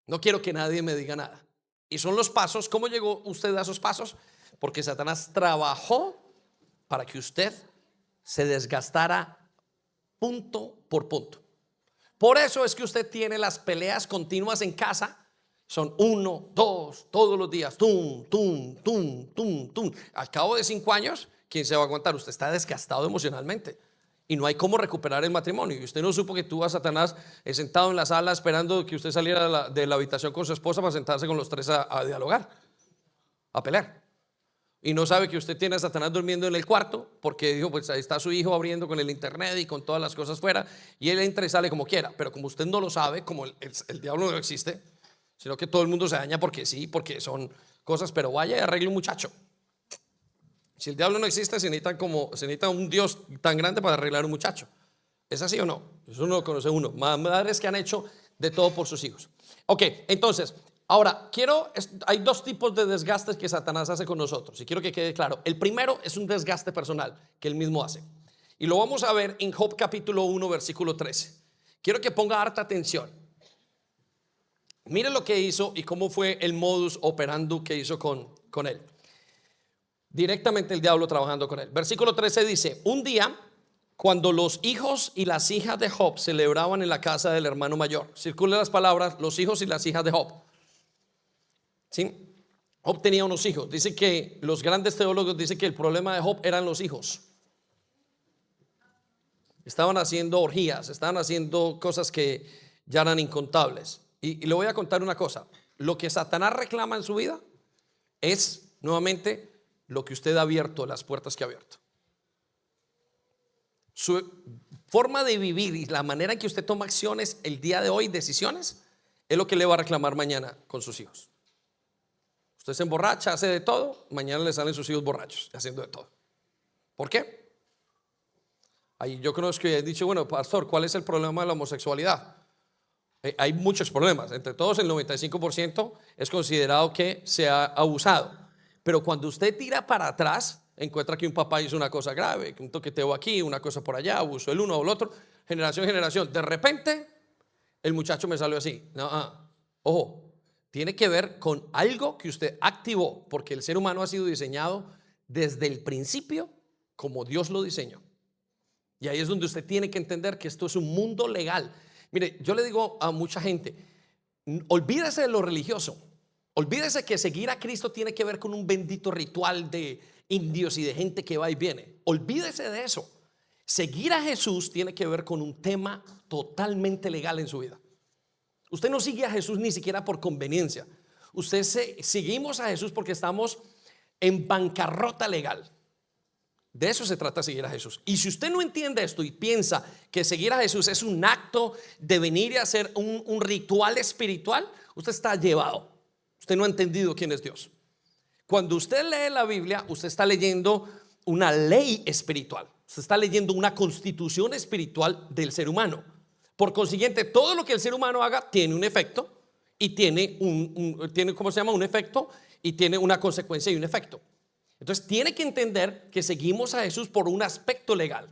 No quiero que nadie me diga nada. Y son los pasos. ¿Cómo llegó usted a esos pasos? Porque Satanás trabajó para que usted se desgastara punto por punto. Por eso es que usted tiene las peleas continuas en casa. Son 1, 2, todos los días. Tum. Al cabo de 5 años, ¿quién se va a aguantar? Usted está desgastado emocionalmente. Y no hay cómo recuperar el matrimonio. Y usted no supo que tuvo a Satanás sentado en la sala esperando que usted saliera de la habitación con su esposa para sentarse con los 3 a dialogar, a pelear. Y no sabe que usted tiene a Satanás durmiendo en el cuarto porque dijo, pues ahí está su hijo abriendo con el internet y con todas las cosas fuera. Y él entra y sale como quiera. Pero como usted no lo sabe, como el diablo no existe, sino que todo el mundo se daña porque sí, porque son cosas. Pero vaya y arregle un muchacho. Si el diablo no existe, se necesita un Dios tan grande para arreglar un muchacho. ¿Es así o no? Eso no lo conoce uno. Madres que han hecho de todo por sus hijos. Ok, entonces, ahora hay 2 tipos de desgastes que Satanás hace con nosotros. Y quiero que quede claro. El primero es un desgaste personal que él mismo hace. Y lo vamos a ver en Job capítulo 1, versículo 13. Quiero que ponga harta atención. Mire lo que hizo y cómo fue el modus operandi que hizo con él. Directamente el diablo trabajando con él. Versículo 13 dice: un día, cuando los hijos y las hijas de Job celebraban en la casa del hermano mayor. Circulan las palabras los hijos y las hijas de Job. ¿Sí? Job tenía unos hijos. Dice que los grandes teólogos dicen que el problema de Job eran los hijos. Estaban haciendo orgías, estaban haciendo cosas que ya eran incontables. Y le voy a contar una cosa. Lo que Satanás reclama en su vida es nuevamente lo que usted ha abierto, las puertas que ha abierto. Su forma de vivir y la manera en que usted toma acciones el día de hoy, decisiones, es lo que le va a reclamar mañana con sus hijos. Usted se emborracha, hace de todo, mañana le salen sus hijos borrachos haciendo de todo. ¿Por qué? Ahí yo conozco que han dicho, bueno, pastor, ¿cuál es el problema de la homosexualidad? Hay muchos problemas, entre todos el 95% es considerado que se ha abusado. Pero cuando usted tira para atrás, encuentra que un papá hizo una cosa grave, que un toqueteo aquí, una cosa por allá, abusó el uno o el otro, generación, generación. De repente, el muchacho me salió así. No, ojo, tiene que ver con algo que usted activó, porque el ser humano ha sido diseñado desde el principio como Dios lo diseñó. Y ahí es donde usted tiene que entender que esto es un mundo legal. Mire, yo le digo a mucha gente, olvídese de lo religioso, olvídese que seguir a Cristo tiene que ver con un bendito ritual de indios y de gente que va y viene. Olvídese de eso. Seguir a Jesús tiene que ver con un tema totalmente legal en su vida. Usted no sigue a Jesús ni siquiera por conveniencia. Seguimos a Jesús porque estamos en bancarrota legal. De eso se trata seguir a Jesús. Y si usted no entiende esto y piensa que seguir a Jesús es un acto de venir y hacer un ritual espiritual, usted está llevado. Usted no ha entendido quién es Dios. Cuando usted lee la Biblia, usted está leyendo una ley espiritual. Usted está leyendo una constitución espiritual del ser humano. Por consiguiente, todo lo que el ser humano haga tiene un efecto y tiene ¿cómo se llama? Un efecto y tiene una consecuencia y un efecto. Entonces tiene que entender que seguimos a Jesús por un aspecto legal.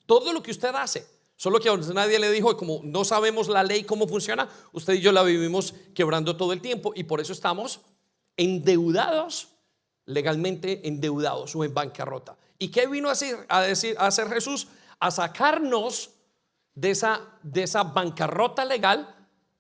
Todo lo que usted hace, solo que nadie le dijo, como no sabemos la ley cómo funciona, usted y yo la vivimos quebrando todo el tiempo y por eso estamos endeudados, legalmente endeudados o en bancarrota. ¿Y qué vino a hacer Jesús? A sacarnos de esa bancarrota legal,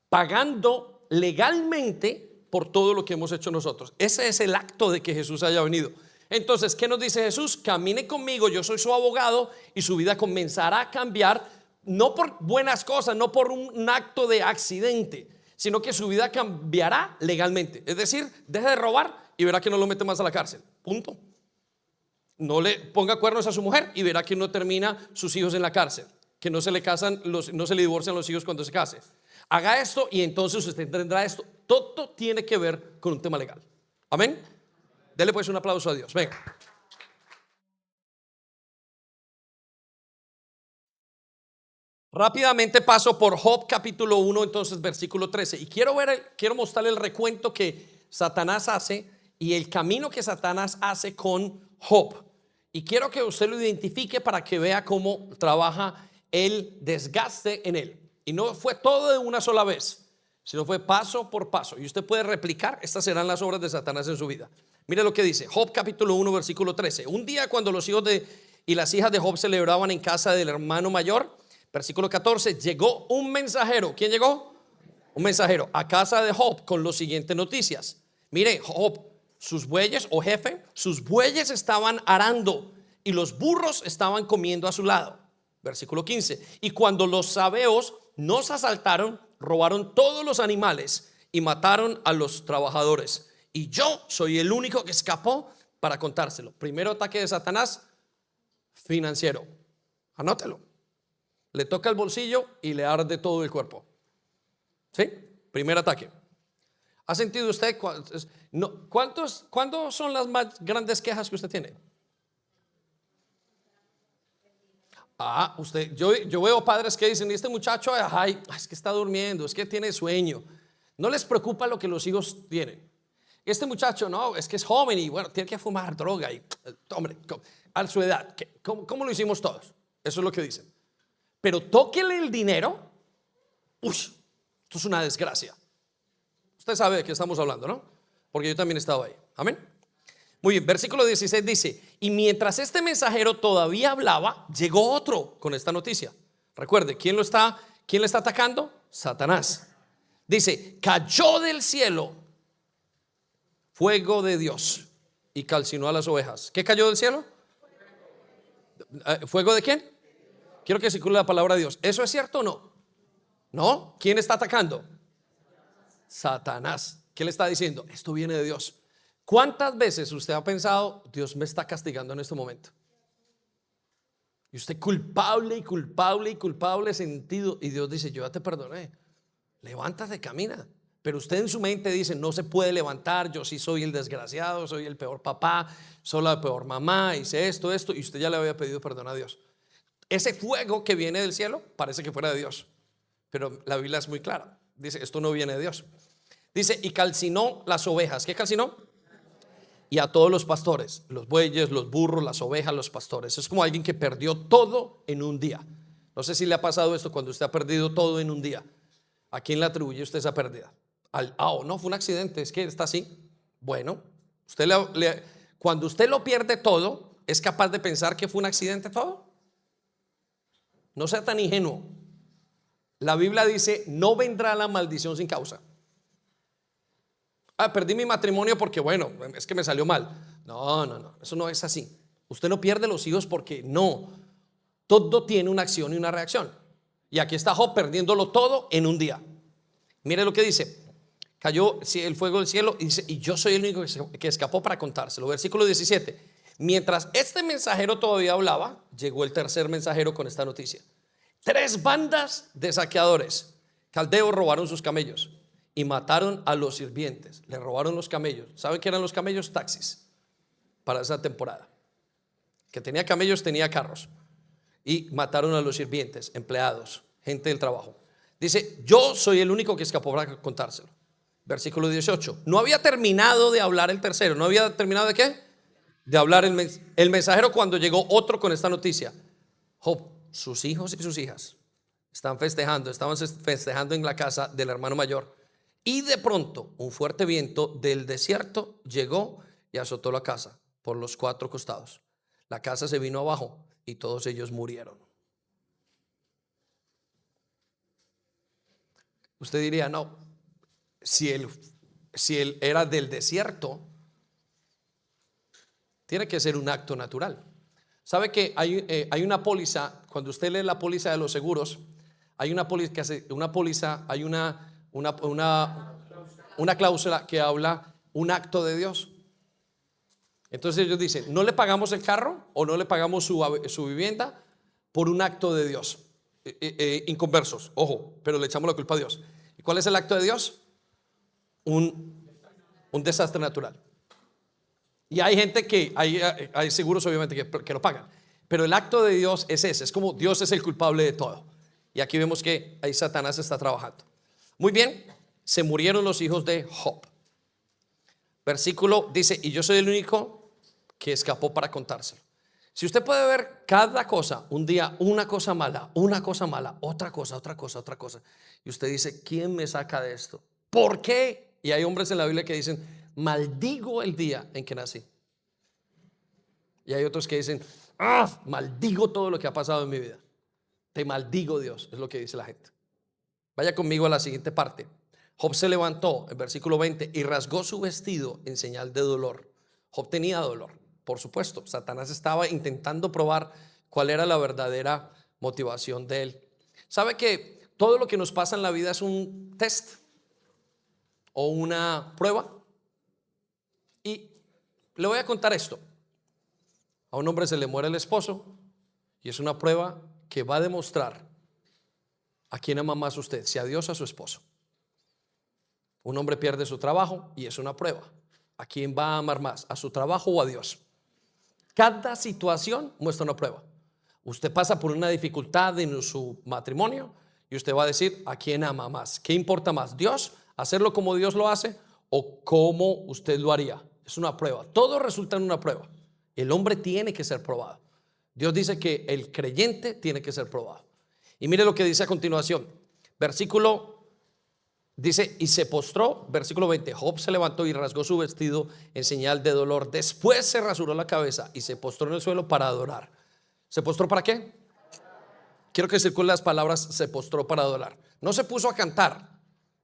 pagando legalmente por todo lo que hemos hecho nosotros. Ese es el acto de que Jesús haya venido. Entonces, ¿qué nos dice Jesús? Camine conmigo, yo soy su abogado y su vida comenzará a cambiar, no por buenas cosas, no por un acto de accidente, sino que su vida cambiará legalmente. Es decir, deje de robar y verá que no lo mete más a la cárcel. Punto. No le ponga cuernos a su mujer y verá que no termina sus hijos en la cárcel, que no se le casan, no se le divorcian los hijos cuando se case. Haga esto y entonces usted tendrá esto. Todo tiene que ver con un tema legal. Amén. Dele pues un aplauso a Dios. Venga. Rápidamente paso por Job capítulo 1, entonces versículo 13. Y quiero mostrarle el recuento que Satanás hace y el camino que Satanás hace con Job. Y quiero que usted lo identifique para que vea cómo trabaja el desgaste en él. Y no fue todo de una sola vez, sino fue paso por paso. Y usted puede replicar, estas serán las obras de Satanás en su vida. Mire lo que dice Job capítulo 1 versículo 13. Un día cuando los hijos y las hijas de Job celebraban en casa del hermano mayor, versículo 14, llegó un mensajero. ¿Quién llegó? Un mensajero a casa de Job con las siguientes noticias. Mire, Job, sus bueyes o jefe, sus bueyes estaban arando y los burros estaban comiendo a su lado. Versículo 15. Y cuando los sabeos nos asaltaron, robaron todos los animales y mataron a los trabajadores. Y yo soy el único que escapó para contárselo. Primero ataque de Satanás, financiero. Anótelo. Le toca el bolsillo y le arde todo el cuerpo. ¿Sí? Primer ataque. ¿Ha sentido usted cuántos son las más grandes quejas que usted tiene? Yo veo padres que dicen, este muchacho, es que está durmiendo, es que tiene sueño. No les preocupa lo que los hijos tienen. Este muchacho, no, es que es joven y bueno, tiene que fumar droga. Y, hombre, a su edad, ¿cómo lo hicimos todos? Eso es lo que dicen. Pero tóquele el dinero, esto es una desgracia. Usted sabe de qué estamos hablando, ¿no? Porque yo también he estado ahí. Amén. Muy bien, versículo 16 dice, y mientras este mensajero todavía hablaba, llegó otro con esta noticia. Recuerde, ¿quién le está atacando? Satanás. Dice, cayó del cielo fuego de Dios y calcinó a las ovejas. ¿Qué cayó del cielo? ¿Fuego de quién? Quiero que circule la palabra de Dios. ¿Eso es cierto o no? ¿No? ¿Quién está atacando? Satanás. ¿Qué le está diciendo? Esto viene de Dios. ¿Cuántas veces usted ha pensado, Dios me está castigando en este momento? Y usted culpable y culpable y culpable sentido. Y Dios dice, yo ya te perdoné. Levántate, camina. Pero usted en su mente dice, no se puede levantar, yo sí soy el desgraciado, soy el peor papá, soy la peor mamá, hice esto. Y usted ya le había pedido perdón a Dios. ese fuego que viene del cielo parece que fuera de Dios, pero la Biblia es muy clara. Dice, esto no viene de Dios. Dice, y calcinó las ovejas. ¿Qué calcinó? Y a todos los pastores, los bueyes, los burros, las ovejas, los pastores. Es como alguien que perdió todo en un día. No sé si le ha pasado esto cuando usted ha perdido todo en un día. ¿A quién le atribuye usted esa pérdida? No, fue un accidente, es que está así. Bueno, cuando usted lo pierde todo, ¿es capaz de pensar que fue un accidente todo? No sea tan ingenuo. La Biblia dice, no vendrá la maldición sin causa. Perdí mi matrimonio porque, bueno, es que me salió mal. No, eso no es así. Usted no pierde los hijos porque no. Todo tiene una acción y una reacción. Y aquí está Job perdiéndolo todo en un día. Mire lo que dice. Cayó el fuego del cielo y dice, y yo soy el único que escapó para contárselo. Versículo 17. Mientras este mensajero todavía hablaba, llegó el tercer mensajero con esta noticia. 3 bandas de saqueadores caldeos robaron sus camellos y mataron a los sirvientes. Le robaron los camellos. ¿Saben qué eran los camellos? Taxis para esa temporada. Que tenía camellos, tenía carros. Y mataron a los sirvientes, empleados, gente del trabajo. Dice, yo soy el único que escapó para contárselo. Versículo 18. No había terminado de hablar el tercero. ¿No había terminado de qué? De hablar el mensajero cuando llegó otro con esta noticia. Job, sus hijos y sus hijas estaban festejando en la casa del hermano mayor. Y de pronto un fuerte viento del desierto llegó y azotó la casa por los 4 costados. La casa se vino abajo y todos ellos murieron. Usted diría, no, si él era del desierto, tiene que ser un acto natural. ¿Sabe que hay una póliza? Cuando usted lee la póliza de los seguros, hay una póliza, hay una cláusula que habla un acto de Dios. Entonces ellos dicen, no le pagamos el carro o no le pagamos su vivienda por un acto de Dios. Inconversos, ojo, pero le echamos la culpa a Dios. ¿Y cuál es el acto de Dios? Un desastre natural. Y hay gente que, hay seguros obviamente que lo pagan, pero el acto de Dios es ese, es como Dios es el culpable de todo. Y aquí vemos que ahí Satanás está trabajando. Muy bien, se murieron los hijos de Job. Versículo dice, y yo soy el único que escapó para contárselo. Si usted puede ver cada cosa, un día una cosa mala, otra cosa, y usted dice, ¿quién me saca de esto? ¿Por qué? Y hay hombres en la Biblia que dicen, maldigo el día en que nací. Y hay otros que dicen, maldigo todo lo que ha pasado en mi vida. Te maldigo, Dios, es lo que dice la gente. Vaya conmigo a la siguiente parte. Job se levantó, en versículo 20, y rasgó su vestido en señal de dolor. Job tenía dolor, por supuesto. Satanás estaba intentando probar cuál era la verdadera motivación de él. ¿Sabe que todo lo que nos pasa en la vida es un test o una prueba? Y le voy a contar esto. A un hombre se le muere el esposo y es una prueba que va a demostrar a quién ama más usted, si a Dios o a su esposo. Un hombre pierde su trabajo y es una prueba. ¿A quién va a amar más? ¿A su trabajo o a Dios? Cada situación muestra una prueba. Usted pasa por una dificultad en su matrimonio y usted va a decir, ¿a quién ama más? ¿Qué importa más? ¿Dios? ¿Hacerlo como Dios lo hace? ¿O cómo usted lo haría? Es una prueba. Todo resulta en una prueba. El hombre tiene que ser probado. Dios dice que el creyente tiene que ser probado. Y mire lo que dice a continuación. Versículo dice, y se postró, versículo 20, Job se levantó y rasgó su vestido en señal de dolor. Después se rasuró la cabeza y se postró en el suelo para adorar. ¿Se postró para qué? Quiero que circulen las palabras, se postró para adorar. No se puso a cantar.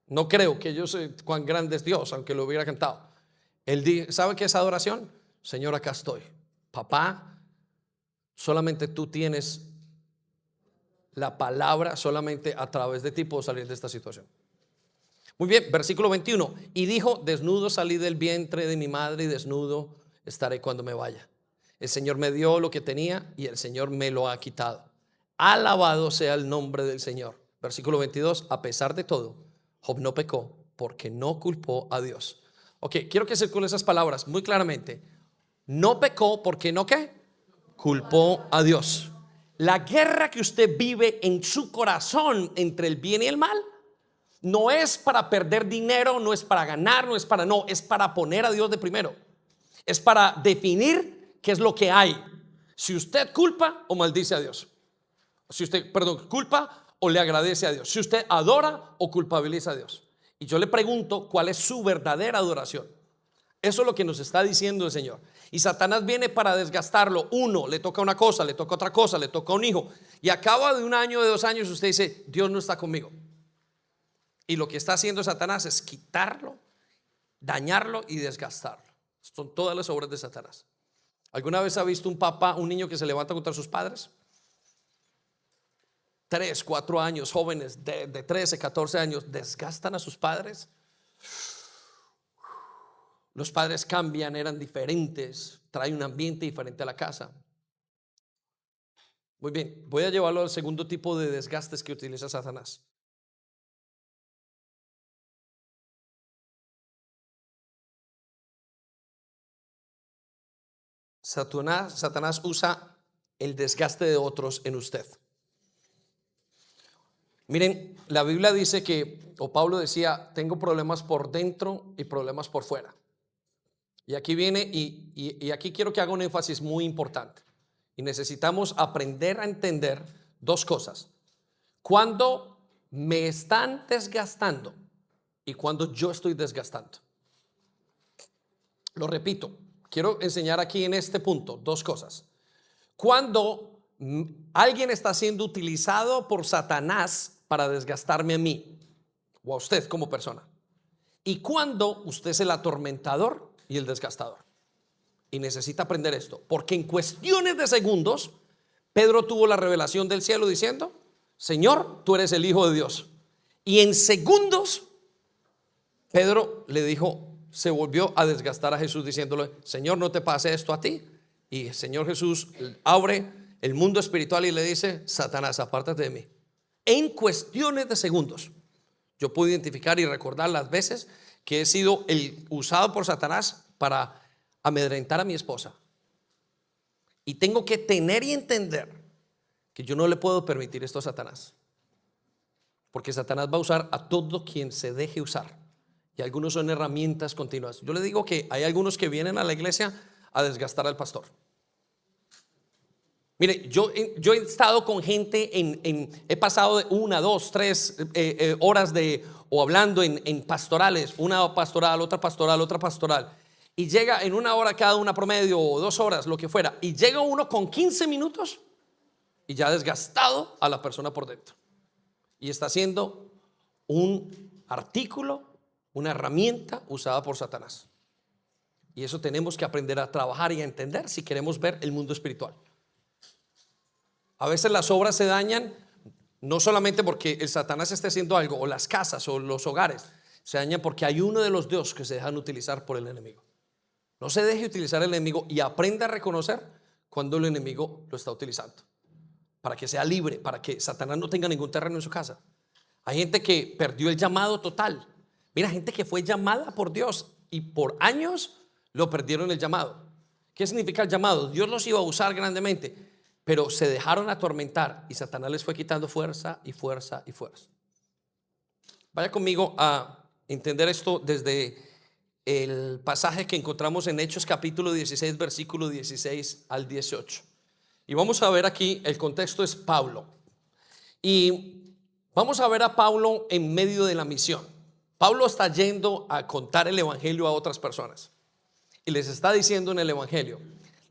No creo que yo sé cuán grande es Dios, aunque lo hubiera cantado. Él ¿sabe qué es adoración? Señor, acá estoy. Papá, solamente tú tienes la palabra, solamente a través de ti puedo salir de esta situación. Muy bien, versículo 21. Y dijo, desnudo salí del vientre de mi madre y desnudo estaré cuando me vaya. El Señor me dio lo que tenía y el Señor me lo ha quitado. Alabado sea el nombre del Señor. Versículo 22. A pesar de todo, Job no pecó porque no culpó a Dios. Ok, quiero que circulen esas palabras muy claramente. No pecó porque no ¿qué? Culpó a Dios. La guerra que usted vive en su corazón entre el bien y el mal no es para perder dinero, no es para ganar, es para poner a Dios de primero. Es para definir qué es lo que hay. Si usted culpa o maldice a Dios. Si usted, culpa o le agradece a Dios. Si usted adora o culpabiliza a Dios. Y yo le pregunto, ¿cuál es su verdadera adoración? Eso es lo que nos está diciendo el Señor. Y Satanás viene para desgastarlo. Uno, le toca una cosa, le toca otra cosa, le toca un hijo. Y acaba de un año, de 2 años, usted dice, Dios no está conmigo. Y lo que está haciendo Satanás es quitarlo, dañarlo y desgastarlo. Son todas las obras de Satanás. ¿Alguna vez ha visto un papá, un niño que se levanta contra sus padres? 3, 4 años, jóvenes de 13, 14 años, desgastan a sus padres. Los padres cambian, eran diferentes, trae un ambiente diferente a la casa. Muy bien, voy a llevarlo al segundo tipo de desgastes que utiliza Satanás. Satanás usa el desgaste de otros en usted. Miren, la Biblia dice que, o Pablo decía, tengo problemas por dentro y problemas por fuera. Y aquí viene, y aquí quiero que haga un énfasis muy importante. Y necesitamos aprender a entender 2 cosas. Cuando me están desgastando y cuando yo estoy desgastando. Lo repito, quiero enseñar aquí en este punto 2 cosas. Cuando alguien está siendo utilizado por Satanás para desgastarme a mí o a usted como persona. Y cuando usted es el atormentador y el desgastador. Y necesita aprender esto, porque en cuestiones de segundos Pedro tuvo la revelación del cielo diciendo, Señor, tú eres el Hijo de Dios. Y en segundos Pedro le dijo, se volvió a desgastar a Jesús diciéndole, Señor, no te pase esto a ti. Y el Señor Jesús abre el mundo espiritual y le dice, Satanás, apártate de mí. En cuestiones de segundos yo puedo identificar y recordar las veces que he sido usado por Satanás para amedrentar a mi esposa. Y tengo que tener y entender que yo no le puedo permitir esto a Satanás. Porque Satanás va a usar a todo quien se deje usar. Y algunos son herramientas continuas. Yo le digo que hay algunos que vienen a la iglesia a desgastar al pastor. Mire, yo he estado con gente he pasado de 1, 2, 3 horas o hablando en pastorales, una pastoral, otra pastoral, otra pastoral. Y llega en 1 hora cada una promedio o 2 horas, lo que fuera. Y llega uno con 15 minutos y ya ha desgastado a la persona por dentro. Y está haciendo un artículo, una herramienta usada por Satanás. Y eso tenemos que aprender a trabajar y a entender si queremos ver el mundo espiritual. A veces las obras se dañan no solamente porque el Satanás esté haciendo algo, o las casas o los hogares, se dañan porque hay uno de los dioses que se dejan utilizar por el enemigo. No se deje utilizar el enemigo y aprenda a reconocer cuando el enemigo lo está utilizando, para que sea libre, para que Satanás no tenga ningún terreno en su casa. Hay gente que perdió el llamado total. Mira, gente que fue llamada por Dios y por años lo perdieron el llamado. ¿Qué significa el llamado? Dios los iba a usar grandemente, pero se dejaron atormentar y Satanás les fue quitando fuerza y fuerza y fuerza. Vaya conmigo a entender esto desde el pasaje que encontramos en Hechos capítulo 16, versículo 16 al 18. Y vamos a ver aquí, el contexto es Pablo. Y vamos a ver a Pablo en medio de la misión. Pablo está yendo a contar el evangelio a otras personas. Y les está diciendo en el evangelio,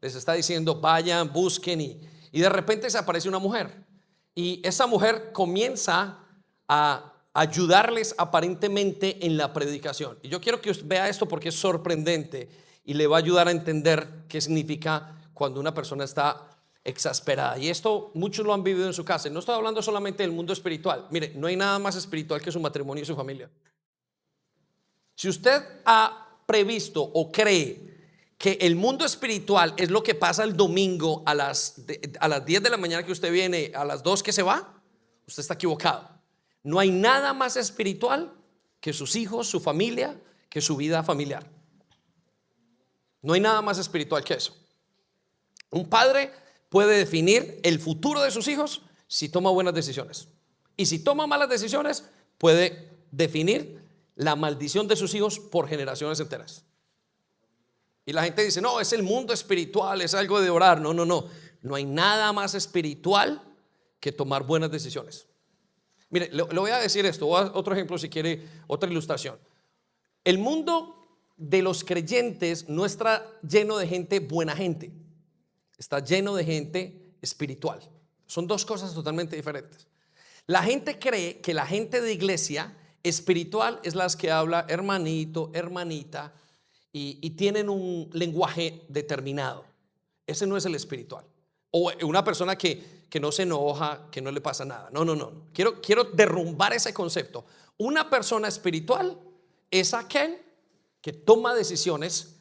les está diciendo, vayan, busquen y de repente se aparece una mujer. Y esa mujer comienza a ayudarles aparentemente en la predicación. Y yo quiero que usted vea esto porque es sorprendente y le va a ayudar a entender qué significa cuando una persona está exasperada. Y esto muchos lo han vivido en su casa. Y no estoy hablando solamente del mundo espiritual. Mire, no hay nada más espiritual que su matrimonio y su familia. Si usted ha previsto o cree que el mundo espiritual es lo que pasa el domingo a las 10 de la mañana que usted viene, a las 2 que se va, usted está equivocado. No hay nada más espiritual que sus hijos, su familia, que su vida familiar. No hay nada más espiritual que eso. Un padre puede definir el futuro de sus hijos si toma buenas decisiones. Y si toma malas decisiones, puede definir la maldición de sus hijos por generaciones enteras. Y la gente dice, no, es el mundo espiritual, es algo de orar. No, no, no. No hay nada más espiritual que tomar buenas decisiones. Mire, le voy a decir esto, otro ejemplo si quiere, otra ilustración. El mundo de los creyentes no está lleno de gente buena gente, está lleno de gente espiritual. Son dos cosas totalmente diferentes. La gente cree que la gente de iglesia espiritual es las que habla hermanito, hermanita y tienen un lenguaje determinado. Ese no es el espiritual. O una persona que no se enoja, que no le pasa nada. No, no, no. Quiero derrumbar ese concepto. Una persona espiritual es aquel que toma decisiones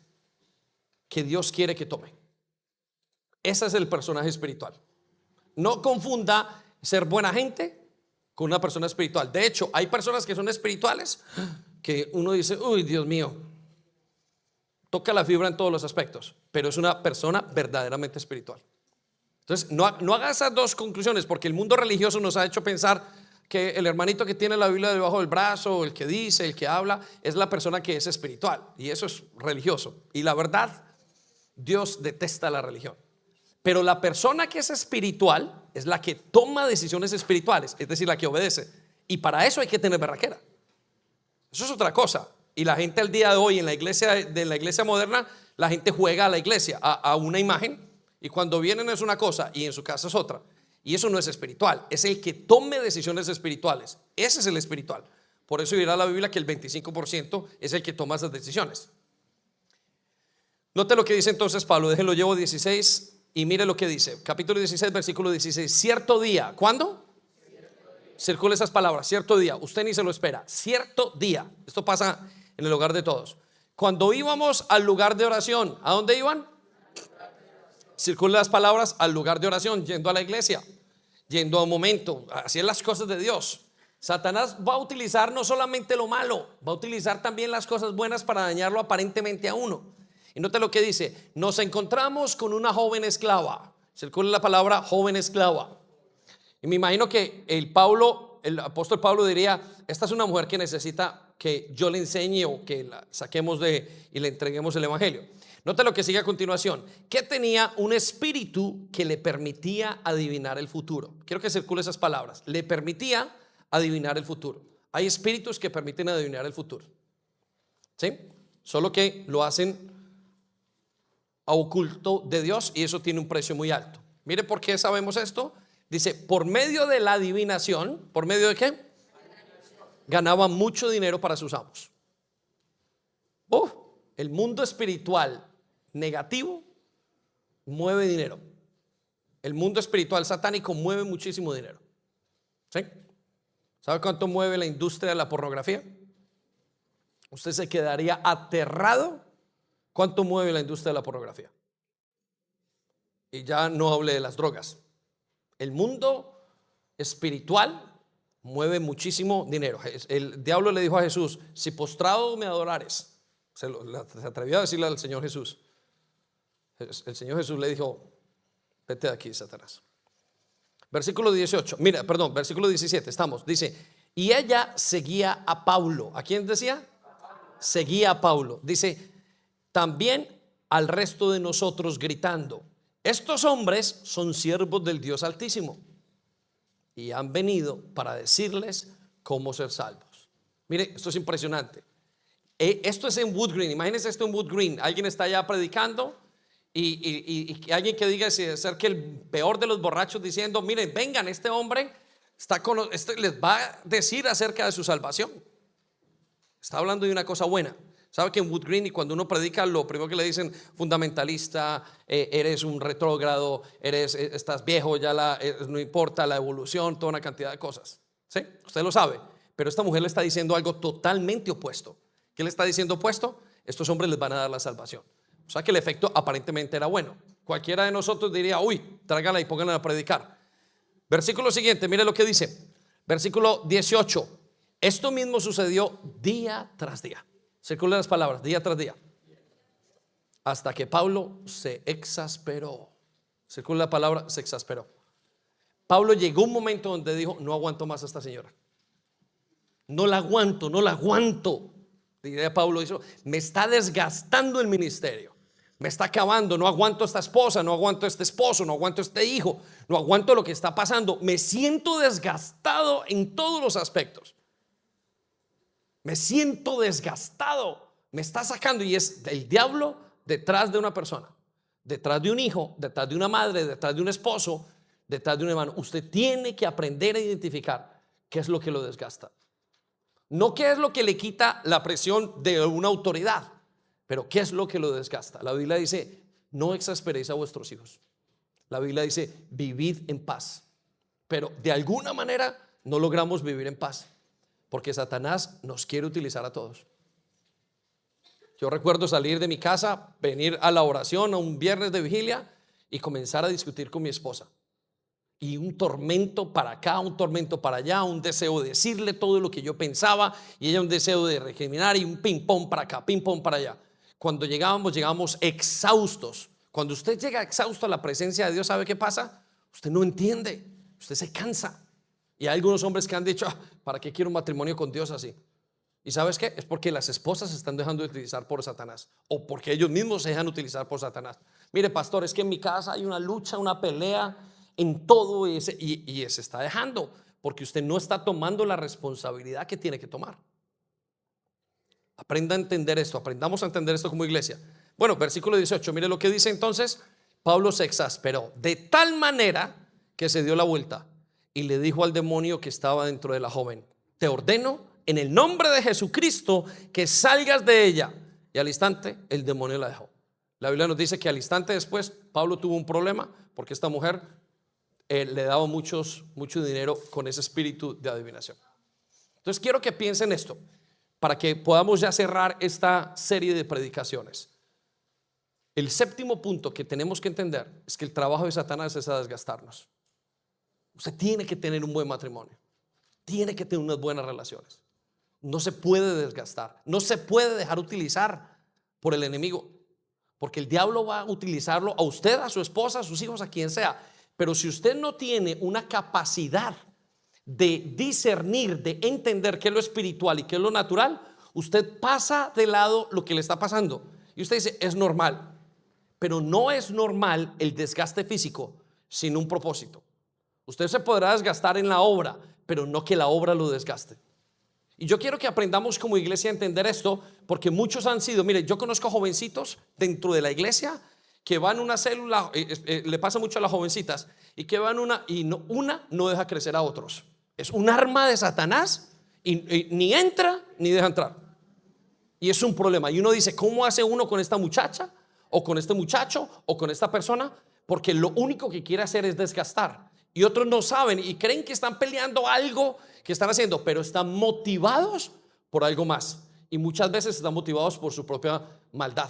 que Dios quiere que tome. Ese es el personaje espiritual. No confunda ser buena gente con una persona espiritual. De hecho, hay personas que son espirituales que uno dice, uy, Dios mío, toca la fibra en todos los aspectos, pero es una persona verdaderamente espiritual. Entonces, no haga esas dos conclusiones, porque el mundo religioso nos ha hecho pensar que el hermanito que tiene la Biblia debajo del brazo, el que dice, el que habla, es la persona que es espiritual, y eso es religioso. Y la verdad, Dios detesta la religión. Pero la persona que es espiritual es la que toma decisiones espirituales, es decir, la que obedece. Y para eso hay que tener berraquera. Eso es otra cosa. Y la gente al día de hoy en la iglesia moderna, la gente juega a la iglesia, a una imagen. Y cuando vienen es una cosa y en su casa es otra. Y eso no es espiritual, es el que tome decisiones espirituales. Ese es el espiritual. Por eso dirá la Biblia que el 25% es el que toma esas decisiones. Note lo que dice entonces Pablo, déjenlo, llevo 16 y mire lo que dice. Capítulo 16, versículo 16. Cierto día, ¿cuándo? Circula esas palabras, cierto día. Usted ni se lo espera, cierto día. Esto pasa en el hogar de todos. Cuando íbamos al lugar de oración, ¿a dónde iban? Circulan las palabras, al lugar de oración, yendo a la iglesia, yendo a un momento, así es las cosas de Dios. Satanás va a utilizar no solamente lo malo, va a utilizar también las cosas buenas para dañarlo aparentemente a uno. Y note lo que dice, nos encontramos con una joven esclava. Circula la palabra joven esclava. Y me imagino que el apóstol Pablo diría, esta es una mujer que necesita que yo le enseñe o que la saquemos y le entreguemos el evangelio. Note lo que sigue a continuación, que tenía un espíritu que le permitía adivinar el futuro. Quiero que circule esas palabras, le permitía adivinar el futuro. Hay espíritus que permiten adivinar el futuro, ¿sí? Solo que lo hacen a oculto de Dios y eso tiene un precio muy alto. Mire por qué sabemos esto. Dice, por medio de la adivinación, ¿por medio de qué? Ganaba mucho dinero para sus amos. El mundo espiritual negativo mueve dinero. El mundo espiritual satánico mueve muchísimo dinero. ¿Sí? ¿Sabe cuánto mueve la industria de la pornografía? Usted se quedaría aterrado cuánto mueve la industria de la pornografía. Y ya no hable de las drogas. El mundo espiritual mueve muchísimo dinero. El diablo le dijo a Jesús, si postrado me adorares. Se atrevió a decirle al Señor Jesús. El Señor Jesús le dijo, vete de aquí, Satanás. Versículo 18, mira, perdón, versículo 17, estamos, dice, y ella seguía a Pablo. ¿A quién decía? Seguía a Pablo. Dice, también al resto de nosotros gritando, estos hombres son siervos del Dios Altísimo y han venido para decirles cómo ser salvos. Mire, esto es impresionante. Esto es en Wood Green, imagínense esto en Wood Green. Alguien está allá predicando y alguien que diga se acerque el peor de los borrachos diciendo, miren, vengan, este hombre les va a decir acerca de su salvación. Está hablando de una cosa buena. Sabe que en Wood Green, y cuando uno predica, lo primero que le dicen, fundamentalista, eres un retrógrado, estás viejo, ya no importa la evolución, toda una cantidad de cosas. ¿Sí? Usted lo sabe. Pero esta mujer le está diciendo algo totalmente opuesto. ¿Qué le está diciendo opuesto? Estos hombres les van a dar la salvación. O sea que el efecto aparentemente era bueno. Cualquiera de nosotros diría, uy, tráigala y pónganla a predicar. Versículo siguiente, mire lo que dice. Versículo 18. Esto mismo sucedió día tras día. Circulan las palabras, día tras día. Hasta que Pablo se exasperó. circula la palabra, se exasperó. Pablo llegó a un momento donde dijo: no aguanto más a esta señora. No la aguanto, no la aguanto. Diría Pablo, eso me está desgastando el ministerio, me está acabando. No aguanto a esta esposa, no aguanto a este esposo, no aguanto a este hijo, no aguanto lo que está pasando. Me siento desgastado en todos los aspectos. Me siento desgastado, me está sacando. Y es el diablo detrás de una persona, detrás de un hijo, detrás de una madre, detrás de un esposo, detrás de un hermano. Usted tiene que aprender a identificar qué es lo que lo desgasta. No qué es lo que le quita la presión de una autoridad, pero qué es lo que lo desgasta. La Biblia dice: no exasperéis a vuestros hijos. La Biblia dice: vivid en paz. Pero de alguna manera no logramos vivir en paz, porque Satanás nos quiere utilizar a todos. Yo recuerdo salir de mi casa, venir a la oración a un viernes de vigilia y comenzar a discutir con mi esposa. Y un tormento para acá, un tormento para allá, un deseo de decirle todo lo que yo pensaba y ella un deseo de recriminar, y un ping pong para acá, ping pong para allá. Cuando llegábamos exhaustos. Cuando usted llega exhausto a la presencia de Dios, ¿sabe qué pasa? Usted no entiende, usted se cansa. Y hay algunos hombres que han dicho: ¿para qué quiero un matrimonio con Dios así? ¿Y sabes qué? Es porque las esposas se están dejando de utilizar por Satanás, o porque ellos mismos se dejan utilizar por Satanás. Mire, pastor, es que en mi casa hay una lucha, una pelea en todo ese, y se está dejando porque usted no está tomando la responsabilidad que tiene que tomar. Aprenda a entender esto, aprendamos a entender esto como iglesia. Bueno, versículo 18, mire lo que dice entonces. Pablo se exasperó de tal manera que se dio la vuelta y le dijo al demonio que estaba dentro de la joven: te ordeno en el nombre de Jesucristo que salgas de ella. Y al instante el demonio la dejó. La Biblia nos dice que al instante después Pablo tuvo un problema porque esta mujer le daba mucho dinero con ese espíritu de adivinación. Entonces quiero que piensen esto para que podamos ya cerrar esta serie de predicaciones. El séptimo punto que tenemos que entender es que el trabajo de Satanás es a desgastarnos. Usted tiene que tener un buen matrimonio, tiene que tener unas buenas relaciones. No se puede desgastar, no se puede dejar utilizar por el enemigo, porque el diablo va a utilizarlo a usted, a su esposa, a sus hijos, a quien sea. Pero si usted no tiene una capacidad de discernir, de entender qué es lo espiritual y qué es lo natural, usted pasa de lado lo que le está pasando y usted dice: es normal. Pero no es normal el desgaste físico sin un propósito. Usted se podrá desgastar en la obra, pero no que la obra lo desgaste. Y yo quiero que aprendamos como iglesia a entender esto, porque muchos han sido, mire, yo conozco jovencitos dentro de la iglesia que van a una célula, le pasa mucho a las jovencitas, y que van una no deja crecer a otros. Es un arma de Satanás y ni entra ni deja entrar. Y es un problema. Y uno dice: ¿cómo hace uno con esta muchacha o con este muchacho o con esta persona? Porque lo único que quiere hacer es desgastar. Y otros no saben y creen que están peleando algo que están haciendo, pero están motivados por algo más. Y muchas veces están motivados por su propia maldad.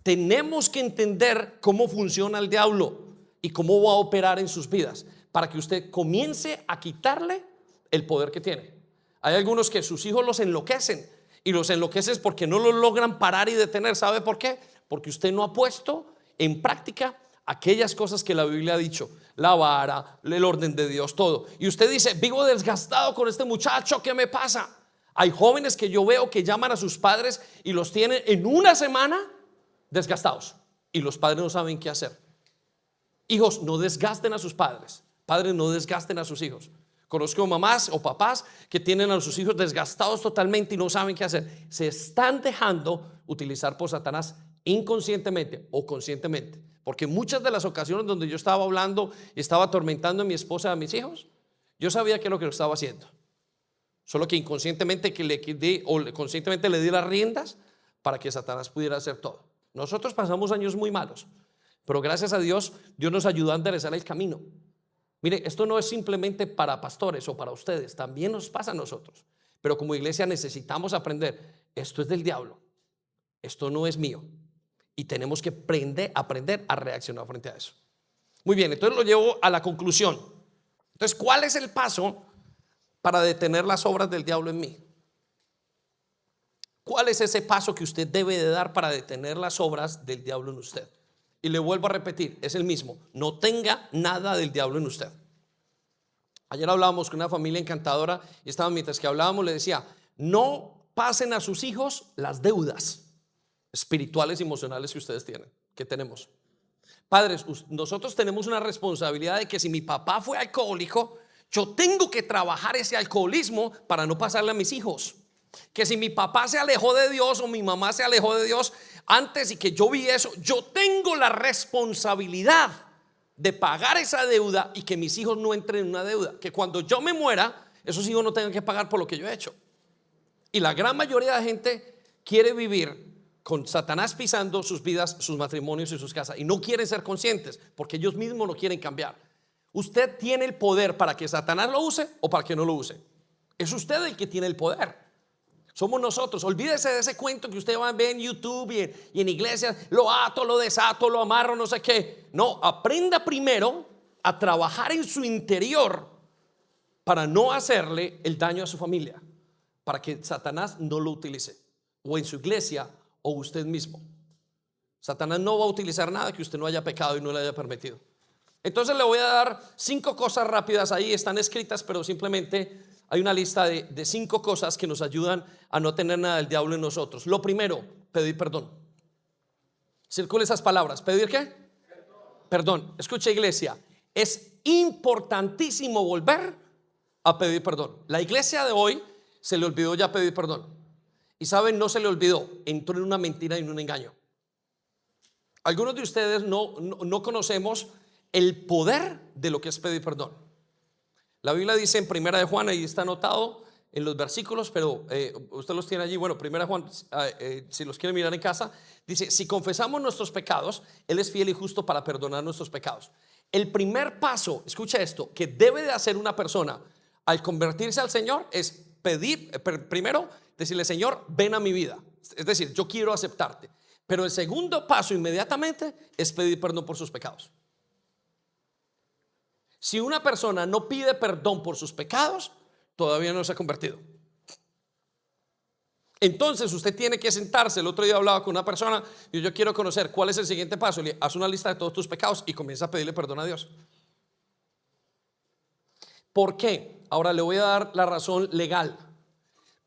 Tenemos que entender cómo funciona el diablo y cómo va a operar en sus vidas para que usted comience a quitarle el poder que tiene. Hay algunos que sus hijos los enloquecen, y los enloquecen porque no los logran parar y detener. ¿Sabe por qué? Porque usted no ha puesto en práctica aquellas cosas que la Biblia ha dicho: la vara, el orden de Dios, todo. Y usted dice: vivo desgastado con este muchacho, ¿qué me pasa? Hay jóvenes que yo veo que llaman a sus padres y los tienen en una semana desgastados, y los padres no saben qué hacer. Hijos, no desgasten a sus padres. Padres, no desgasten a sus hijos. Conozco mamás o papás que tienen a sus hijos desgastados totalmente y no saben qué hacer. Se están dejando utilizar por Satanás inconscientemente o conscientemente. Porque muchas de las ocasiones donde yo estaba hablando y estaba atormentando a mi esposa y a mis hijos, yo sabía que es lo que lo estaba haciendo. Solo que inconscientemente conscientemente le di las riendas para que Satanás pudiera hacer todo. Nosotros pasamos años muy malos, pero gracias a Dios, Dios nos ayudó a enderezar el camino. Mire, esto no es simplemente para pastores o para ustedes, también nos pasa a nosotros. Pero como iglesia necesitamos aprender: esto es del diablo, esto no es mío. Y tenemos que aprender a reaccionar frente a eso. Muy bien, entonces lo llevo a la conclusión. Entonces, ¿cuál es el paso para detener las obras del diablo en mí? ¿Cuál es ese paso que usted debe de dar para detener las obras del diablo en usted? Y le vuelvo a repetir, es el mismo. No tenga nada del diablo en usted. Ayer hablábamos con una familia encantadora y mientras que hablábamos le decía, no pasen a sus hijos las deudas espirituales y emocionales que ustedes tienen, que tenemos. Padres, nosotros tenemos una responsabilidad de que si mi papá fue alcohólico, yo tengo que trabajar ese alcoholismo para no pasarle a mis hijos. Que si mi papá se alejó de Dios o mi mamá se alejó de Dios antes y que yo vi eso, yo tengo la responsabilidad de pagar esa deuda y que mis hijos no entren en una deuda. Que cuando yo me muera, esos hijos no tengan que pagar por lo que yo he hecho. Y la gran mayoría de gente quiere vivir con Satanás pisando sus vidas, sus matrimonios y sus casas, y no quieren ser conscientes porque ellos mismos no quieren cambiar. Usted tiene el poder para que Satanás lo use o para que no lo use. Es usted el que tiene el poder. Somos nosotros. Olvídese de ese cuento que usted va a ver en YouTube y en iglesias. Lo ato, lo desato, lo amarro, no sé qué. No, aprenda primero a trabajar en su interior para no hacerle el daño a su familia, para que Satanás no lo utilice, o en su iglesia o usted mismo. Satanás no va a utilizar nada que usted no haya pecado y no le haya permitido. Entonces le voy a dar 5 cosas rápidas. Ahí están escritas, pero simplemente hay una lista de 5 cosas que nos ayudan a no tener nada del diablo en nosotros. Lo primero, pedir perdón. Circula esas palabras. ¿Pedir qué? Perdón. Escucha, iglesia, es importantísimo volver a pedir perdón. La iglesia de hoy se le olvidó ya pedir perdón. Y saben, no se le olvidó, entró en una mentira y en un engaño. Algunos de ustedes no conocemos el poder de lo que es pedir perdón. La Biblia dice en Primera de Juan, ahí está anotado en los versículos, pero usted los tiene allí. Bueno, Primera de Juan, si los quiere mirar en casa, dice: si confesamos nuestros pecados, Él es fiel y justo para perdonar nuestros pecados. El primer paso, escucha esto, que debe de hacer una persona al convertirse al Señor es pedir, primero decirle: Señor, ven a mi vida. Es decir, yo quiero aceptarte. Pero el segundo paso inmediatamente es pedir perdón por sus pecados. Si una persona no pide perdón por sus pecados, todavía no se ha convertido. Entonces usted tiene que sentarse. El otro día hablaba con una persona y yo quiero conocer cuál es el siguiente paso. Le haz una lista de todos tus pecados y comienza a pedirle perdón a Dios. ¿Por qué? Ahora le voy a dar la razón legal.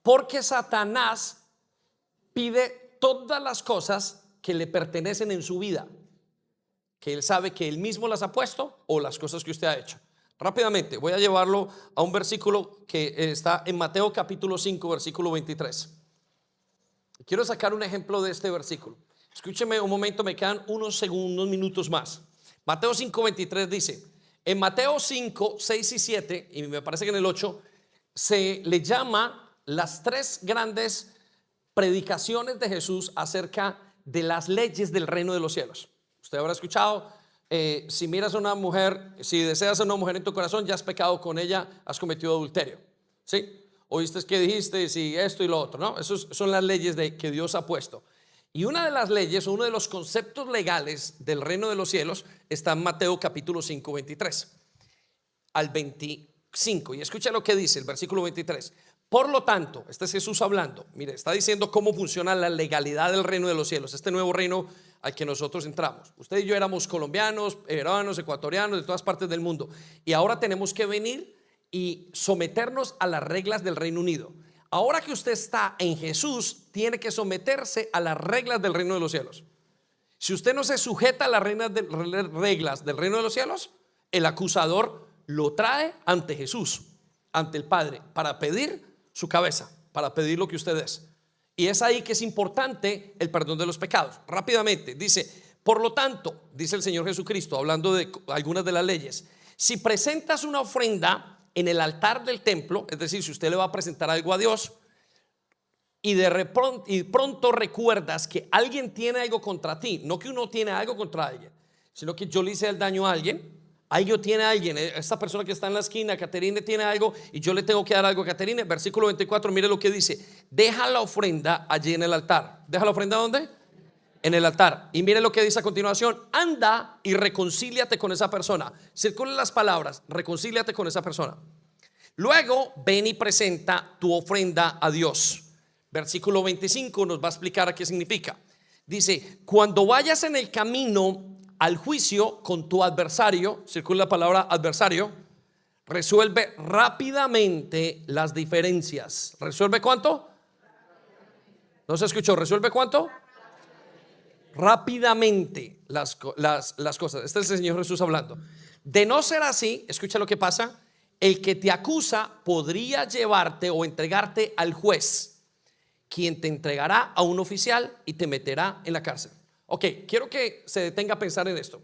Porque Satanás pide todas las cosas que le pertenecen en su vida, que él sabe que él mismo las ha puesto, o las cosas que usted ha hecho. Rápidamente voy a llevarlo a un versículo que está en Mateo capítulo 5 versículo 23. Quiero sacar un ejemplo de este versículo. Escúcheme un momento, me quedan unos minutos más. Mateo 5 23 dice: en Mateo 5 6 y 7, y me parece que en el 8 se le llama las 3 grandes predicaciones de Jesús acerca de las leyes del reino de los cielos. Usted habrá escuchado: si miras a una mujer, si deseas a una mujer en tu corazón, ya has pecado con ella, has cometido adulterio. ¿Sí? Oíste que dijiste, si esto y lo otro, ¿no? Esas son las leyes que Dios ha puesto. Y una de las leyes, uno de los conceptos legales del reino de los cielos está en Mateo capítulo 5 23 al 25. Y escucha lo que dice el versículo 23. Por lo tanto, este es Jesús hablando. Mire, está diciendo cómo funciona la legalidad del reino de los cielos, este nuevo reino al que nosotros entramos. Usted y yo éramos colombianos, peruanos, ecuatorianos, de todas partes del mundo, y ahora tenemos que venir y someternos a las reglas del Reino Unido. Ahora que usted está en Jesús, tiene que someterse a las reglas del reino de los cielos. Si usted no se sujeta a las reglas del reino de los cielos, el acusador lo trae ante Jesús, ante el Padre, para pedir su cabeza, para pedir lo que usted es. Y es ahí que es importante el perdón de los pecados. Rápidamente dice: por lo tanto, dice el Señor Jesucristo, hablando de algunas de las leyes, si presentas una ofrenda en el altar del templo, es decir, si usted le va a presentar algo a Dios y pronto recuerdas que alguien tiene algo contra ti, no que uno tiene algo contra alguien, sino que yo le hice el daño a alguien, alguien tiene a alguien, esta persona que está en la esquina, Caterine, tiene algo y yo le tengo que dar algo a Caterine. Versículo 24, mire lo que dice: deja la ofrenda allí en el altar. ¿Deja la ofrenda dónde? En el altar. Y mire lo que dice a continuación: anda y reconcíliate con esa persona. Circulen las palabras: reconcíliate con esa persona. Luego ven y presenta tu ofrenda a Dios. Versículo 25 nos va a explicar a qué significa. Dice: cuando vayas en el camino al juicio con tu adversario, circula la palabra adversario, resuelve rápidamente las diferencias. ¿Resuelve cuánto? ¿No se escuchó? ¿Resuelve cuánto? Rápidamente las cosas. Este es el Señor Jesús hablando. De no ser así, escucha lo que pasa. El que te acusa podría llevarte o entregarte al juez, quien te entregará a un oficial y te meterá en la cárcel. Ok, quiero que se detenga a pensar en esto.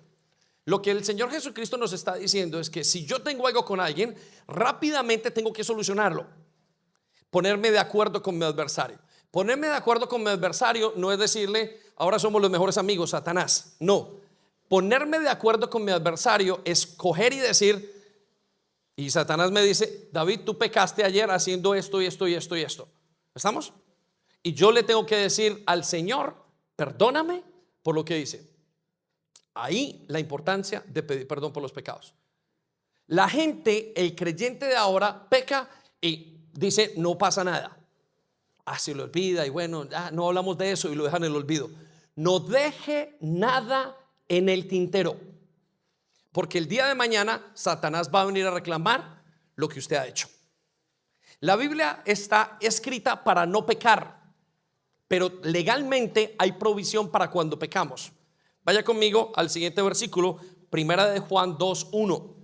Lo que el Señor Jesucristo nos está diciendo es que si yo tengo algo con alguien, rápidamente tengo que solucionarlo. Ponerme de acuerdo con mi adversario. Ponerme de acuerdo con mi adversario no es decirle, ahora somos los mejores amigos, Satanás. No, ponerme de acuerdo con mi adversario es coger y decir, y Satanás me dice, David, tú pecaste ayer haciendo esto y esto y esto y esto. ¿Estamos? Y yo le tengo que decir al Señor, perdóname por lo que hice. Ahí la importancia de pedir perdón por los pecados. La gente, el creyente de ahora, peca y dice, no pasa nada. Se lo olvida y bueno, no hablamos de eso y lo dejan en el olvido. No deje nada en el tintero, porque el día de mañana Satanás va a venir a reclamar lo que usted ha hecho. La Biblia está escrita para no pecar, pero legalmente hay provisión para cuando pecamos. Vaya conmigo al siguiente versículo, primera de Juan 2:1.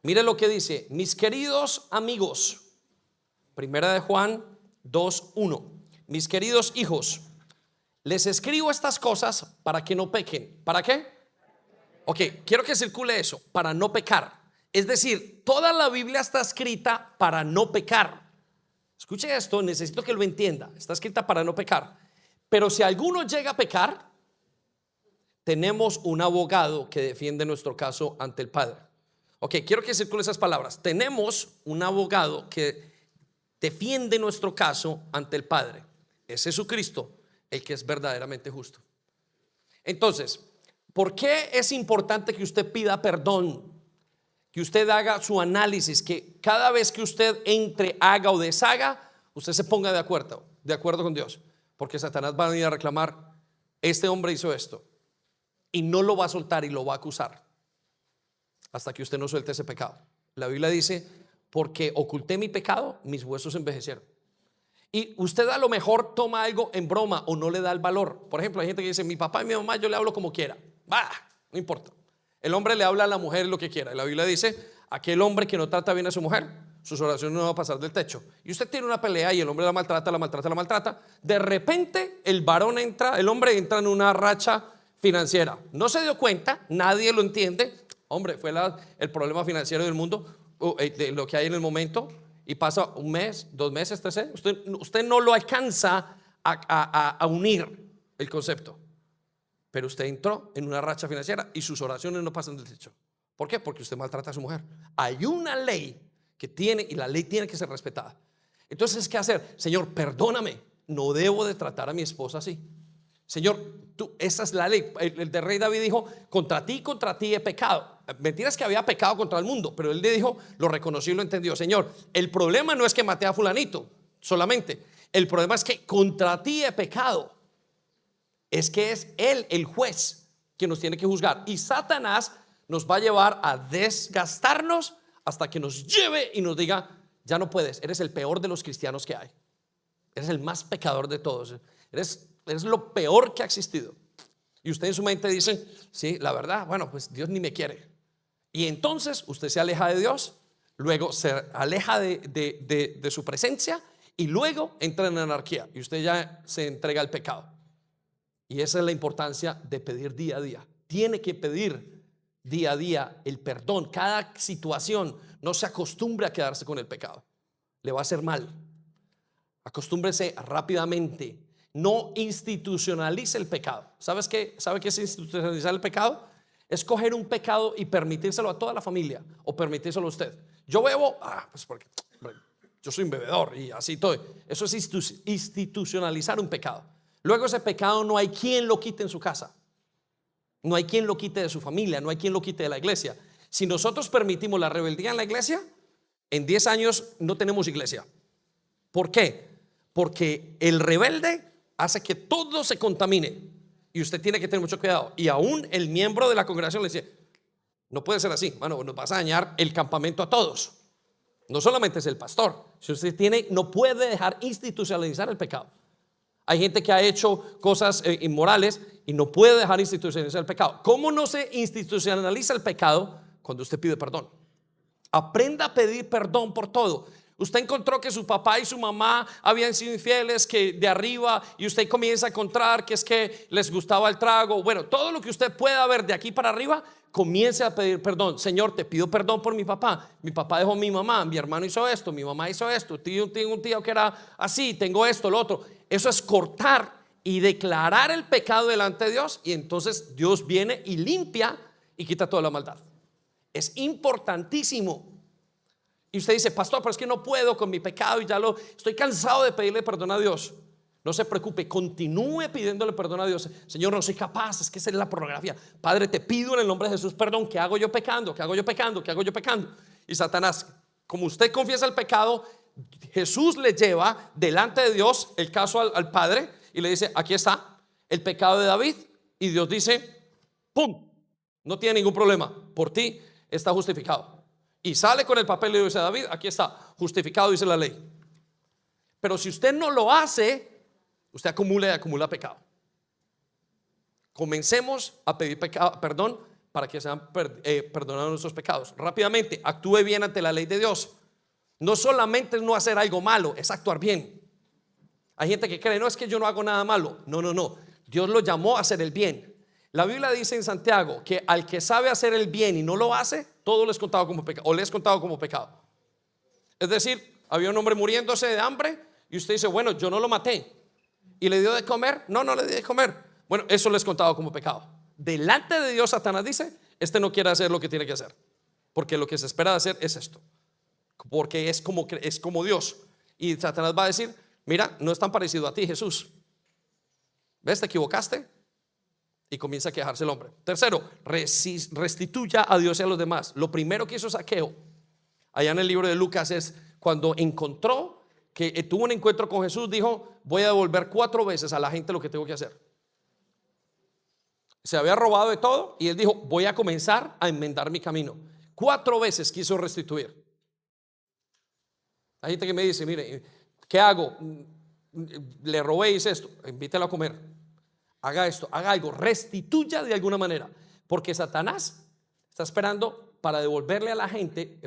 Mire lo que dice, mis queridos amigos, primera de Juan 2:1. Mis queridos hijos, les escribo estas cosas para que no pequen. ¿Para qué? Ok, quiero que circule eso, para no pecar. Es decir, toda la Biblia está escrita para no pecar. Escuche esto, necesito que lo entienda. Está escrita para no pecar. Pero si alguno llega a pecar, tenemos un abogado que defiende nuestro caso ante el Padre. Ok, quiero que circule esas palabras. Tenemos un abogado que defiende nuestro caso ante el Padre. Es Jesucristo, el que es verdaderamente justo. Entonces, ¿por qué es importante que usted pida perdón? Que usted haga su análisis, que cada vez que usted entre, haga o deshaga, usted se ponga de acuerdo con Dios. Porque Satanás va a venir a reclamar, este hombre hizo esto, y no lo va a soltar y lo va a acusar hasta que usted no suelte ese pecado. La Biblia dice, porque oculté mi pecado, mis huesos envejecieron. Y usted a lo mejor toma algo en broma o no le da el valor. Por ejemplo, hay gente que dice, mi papá y mi mamá yo le hablo como quiera. No importa. El hombre le habla a la mujer lo que quiera. Y la Biblia dice, aquel hombre que no trata bien a su mujer, sus oraciones no van a pasar del techo. Y usted tiene una pelea y el hombre la maltrata. De repente el hombre entra en una racha financiera. No se dio cuenta, nadie lo entiende. Hombre, fue el problema financiero del mundo, de lo que hay en el momento. Y pasa un mes, 2 meses, 3 meses. Usted no lo alcanza a unir el concepto. Pero usted entró en una racha financiera y sus oraciones no pasan del techo. ¿Por qué? Porque usted maltrata a su mujer. Hay una ley que tiene, y la ley tiene que ser respetada. Entonces, ¿qué hacer? Señor, perdóname, no debo de tratar a mi esposa así. Señor, esa es la ley. El de rey David dijo, contra ti he pecado. Mentira es que había pecado contra el mundo, pero él le dijo, lo reconoció y lo entendió. Señor, el problema no es que maté a fulanito solamente, el problema es que contra ti he pecado. Es que es él el juez que nos tiene que juzgar, y Satanás nos va a llevar a desgastarnos hasta que nos lleve y nos diga, ya no puedes, eres el peor de los cristianos que hay, eres el más pecador de todos, eres lo peor que ha existido. Y usted en su mente dice, sí, la verdad, bueno, pues Dios ni me quiere. Y entonces usted se aleja de Dios, luego se aleja de su presencia, y luego entra en anarquía y usted ya se entrega al pecado. Y esa es la importancia de pedir día a día. Tiene que pedir día a día el perdón. Cada situación, no se acostumbre a quedarse con el pecado, le va a hacer mal. Acostúmbrese rápidamente. No institucionalice el pecado. ¿Sabe qué es institucionalizar el pecado? Es coger un pecado y permitírselo a toda la familia o permitírselo a usted. Yo bebo, pues porque yo soy un bebedor y así todo. Eso es institucionalizar un pecado. Luego ese pecado no hay quien lo quite en su casa, no hay quien lo quite de su familia, no hay quien lo quite de la iglesia. Si nosotros permitimos la rebeldía en la iglesia, en 10 años no tenemos iglesia. ¿Por qué? Porque el rebelde hace que todo se contamine. Y usted tiene que tener mucho cuidado. Y aún el miembro de la congregación le dice, no puede ser así, mano, nos vas a dañar el campamento a todos. No solamente es el pastor. Si usted tiene, no puede dejar institucionalizar el pecado. Hay gente que ha hecho cosas inmorales y no puede dejar institucionalizar el pecado. ¿Cómo no se institucionaliza el pecado? Cuando usted pide perdón. Aprenda a pedir perdón por todo. Usted encontró que su papá y su mamá habían sido infieles, que de arriba, y usted comienza a encontrar que es que les gustaba el trago. Bueno, todo lo que usted pueda ver de aquí para arriba, comience a pedir perdón. Señor, te pido perdón por mi papá. Mi papá dejó a mi mamá, mi hermano hizo esto, mi mamá hizo esto, tengo un tío que era así, tengo esto, lo otro. Eso es cortar y declarar el pecado delante de Dios, y entonces Dios viene y limpia y quita toda la maldad. Es importantísimo. Y usted dice, pastor, pero es que no puedo con mi pecado y estoy cansado de pedirle perdón a Dios. No se preocupe, continúe pidiéndole perdón a Dios. Señor, no soy capaz, es que esa es la pornografía. Padre, te pido en el nombre de Jesús perdón. ¿Qué hago yo pecando? ¿Qué hago yo pecando? ¿Qué hago yo pecando? Y Satanás, como usted confiesa el pecado, Jesús le lleva delante de Dios el caso al Padre y le dice, aquí está el pecado de David. Y Dios dice, ¡pum! No tiene ningún problema, por ti está justificado. Y sale con el papel y le dice a David, aquí está, justificado, dice la ley. Pero si usted no lo hace, usted acumula y acumula pecado. Comencemos a pedir perdón para que sean perdonados nuestros pecados. Rápidamente, actúe bien ante la ley de Dios. No solamente es no hacer algo malo, es actuar bien. Hay gente que cree, no, es que yo no hago nada malo. No. Dios lo llamó a hacer el bien. La Biblia dice en Santiago que al que sabe hacer el bien y no lo hace, todo le es contado como pecado, o le es contado como pecado. Es decir, había un hombre muriéndose de hambre y usted dice, bueno, yo no lo maté. ¿Y le dio de comer? No le dio de comer. Bueno, eso le es contado como pecado. Delante de Dios, Satanás dice, este no quiere hacer lo que tiene que hacer, porque lo que se espera de hacer es esto, porque es como Dios. Y Satanás va a decir, mira, no es tan parecido a ti, Jesús. ¿Ves? Te equivocaste. Y comienza a quejarse el hombre. Tercero, restituya a Dios y a los demás. Lo primero que hizo Zaqueo allá en el libro de Lucas es cuando encontró que tuvo un encuentro con Jesús, dijo, voy a devolver 4 veces a la gente lo que tengo que hacer. Se había robado de todo y él dijo, voy a comenzar a enmendar mi camino. 4 veces quiso restituir. Hay gente que me dice, mire, ¿qué hago? Le robé y hice esto, invítelo a comer. Haga esto, haga algo, restituya de alguna manera, porque Satanás está esperando para devolverle a la gente,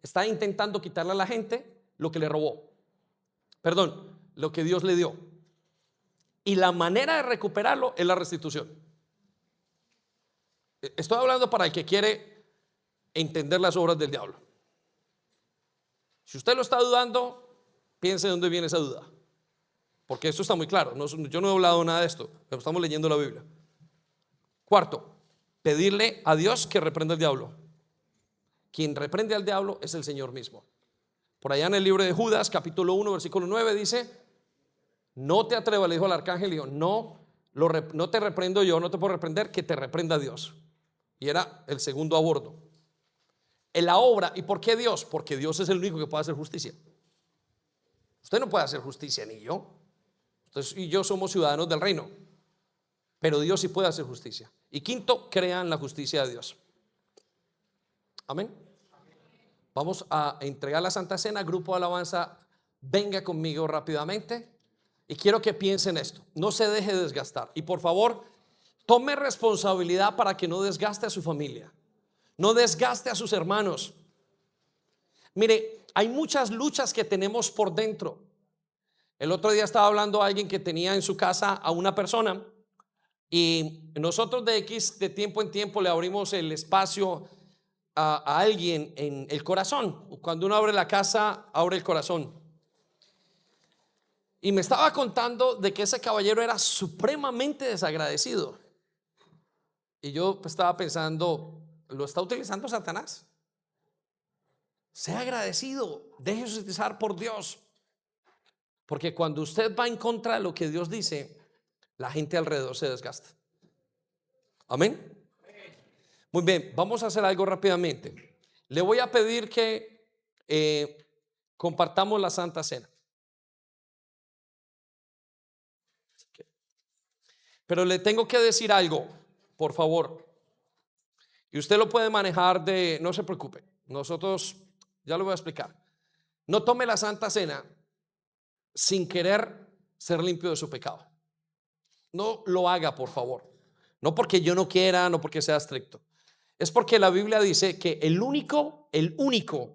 está intentando quitarle a la gente lo que le robó, lo que Dios le dio. Y la manera de recuperarlo es la restitución. Estoy hablando para el que quiere entender las obras del diablo. Si usted lo está dudando, piense de dónde viene esa duda. Porque esto está muy claro, yo no he hablado nada de esto, pero estamos leyendo la Biblia. Cuarto, pedirle a Dios que reprenda al diablo. Quien reprende al diablo es el Señor mismo. Por allá en el libro de Judas, capítulo 1, versículo 9 dice, no te atrevas, le dijo al arcángel, dijo, no te reprendo yo, no te puedo reprender, que te reprenda Dios. Y era el segundo a bordo. En la obra, ¿y por qué Dios? Porque Dios es el único que puede hacer justicia. Usted no puede hacer justicia, ni yo. Usted y yo somos ciudadanos del reino, pero Dios sí puede hacer justicia. Y quinto, crean la justicia de Dios. Amén. Vamos a entregar la Santa Cena. Grupo de alabanza, venga conmigo rápidamente. Y quiero que piensen esto. No se deje desgastar. Y por favor, tome responsabilidad para que no desgaste a su familia, no desgaste a sus hermanos. Mire, hay muchas luchas que tenemos por dentro. El otro día estaba hablando a alguien que tenía en su casa a una persona, y nosotros de tiempo en tiempo le abrimos el espacio a alguien en el corazón. Cuando uno abre la casa, abre el corazón. Y me estaba contando de que ese caballero era supremamente desagradecido. Y yo estaba pensando, ¿lo está utilizando Satanás? Sea agradecido, déjese utilizar por Dios. Porque cuando usted va en contra de lo que Dios dice, la gente alrededor se desgasta. Amén. Muy bien, vamos a hacer algo rápidamente. Le voy a pedir que compartamos la Santa Cena. Pero le tengo que decir algo, por favor. Y usted lo puede manejar no se preocupe. Nosotros, ya lo voy a explicar. No tome la Santa Cena sin querer ser limpio de su pecado. No lo haga, por favor. No porque yo no quiera, no porque sea estricto. Es porque la Biblia dice que el único,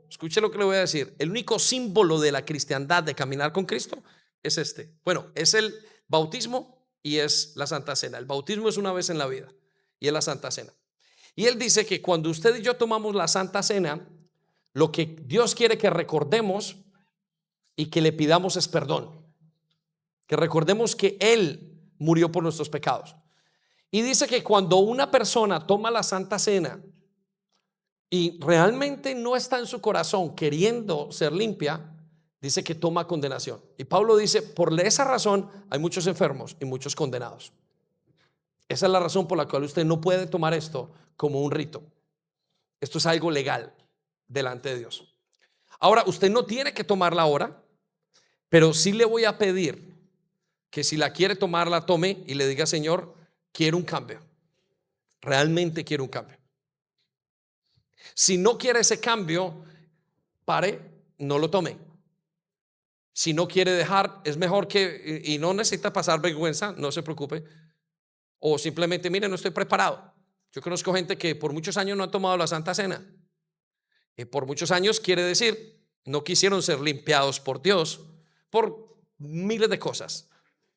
escuche lo que le voy a decir, el único símbolo de la cristiandad, de caminar con Cristo, es este. Bueno, es el bautismo y es la Santa Cena. El bautismo es una vez en la vida y es la Santa Cena. Y él dice que cuando usted y yo tomamos la Santa Cena, lo que Dios quiere que recordemos y que le pidamos es perdón. Que recordemos que Él murió por nuestros pecados. Y dice que cuando una persona toma la Santa Cena y realmente no está en su corazón queriendo ser limpia, dice que toma condenación. Y Pablo dice, por esa razón hay muchos enfermos y muchos condenados. Esa es la razón por la cual usted no puede tomar esto como un rito. Esto es algo legal delante de Dios. Ahora, usted no tiene que tomarla ahora, pero sí le voy a pedir que si la quiere tomar, la tome y le diga: Señor, quiero un cambio. Realmente quiero un cambio. Si no quiere ese cambio, pare, no lo tome. Si no quiere dejar, es mejor que, y no necesita pasar vergüenza, no se preocupe. O simplemente, mire, no estoy preparado. Yo conozco gente que por muchos años no ha tomado la Santa Cena. Y por muchos años quiere decir, no quisieron ser limpiados por Dios por miles de cosas.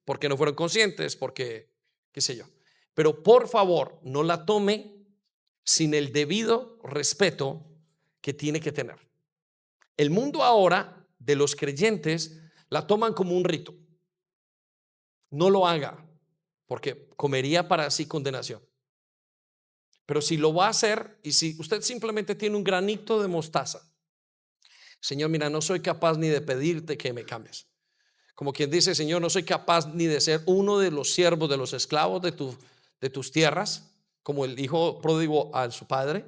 Porque no fueron conscientes, porque, qué sé yo. Pero por favor, no la tome sin el debido respeto que tiene que tener. El mundo ahora de los creyentes la toman como un rito. No lo haga, porque comería para sí condenación. Pero si lo va a hacer, y si usted simplemente tiene un granito de mostaza, Señor, mira, no soy capaz ni de pedirte que me cambies. Como quien dice, Señor, no soy capaz ni de ser uno de los siervos, de los esclavos de tus tierras, como el hijo pródigo a su padre.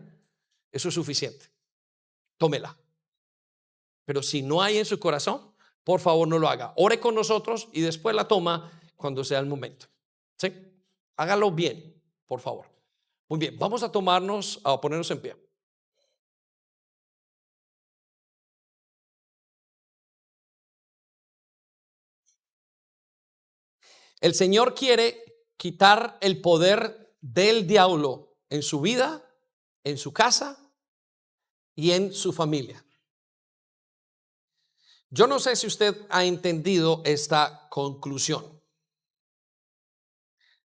Eso es suficiente. Tómela. Pero si no hay en su corazón, por favor no lo haga. Ore con nosotros y después la toma cuando sea el momento. ¿Sí? Hágalo bien, por favor. Muy bien, vamos a ponernos en pie. El Señor quiere quitar el poder del diablo en su vida, en su casa y en su familia. Yo no sé si usted ha entendido esta conclusión.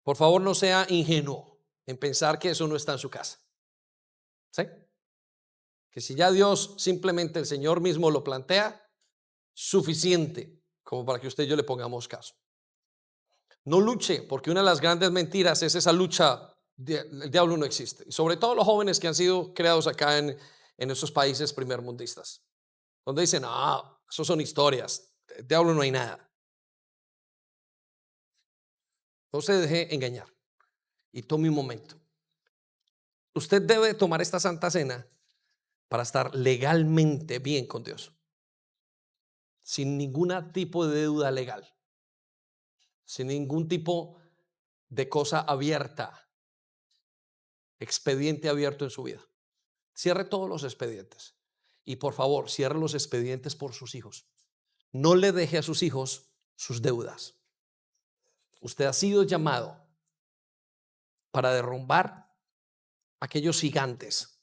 Por favor, no sea ingenuo en pensar que eso no está en su casa. ¿Sí? Que si ya Dios, simplemente el Señor mismo lo plantea, suficiente como para que usted y yo le pongamos caso. No luche, porque una de las grandes mentiras es esa lucha. El diablo no existe. Y sobre todo los jóvenes que han sido creados acá en esos países primermundistas, donde dicen, eso son historias, el diablo no hay nada. No se deje engañar y tome un momento. Usted debe tomar esta Santa Cena para estar legalmente bien con Dios, sin ningún tipo de deuda legal, sin ningún tipo de cosa abierta, expediente abierto en su vida. Cierre todos los expedientes y por favor cierre los expedientes por sus hijos. No le deje a sus hijos sus deudas. Usted ha sido llamado para derrumbar aquellos gigantes.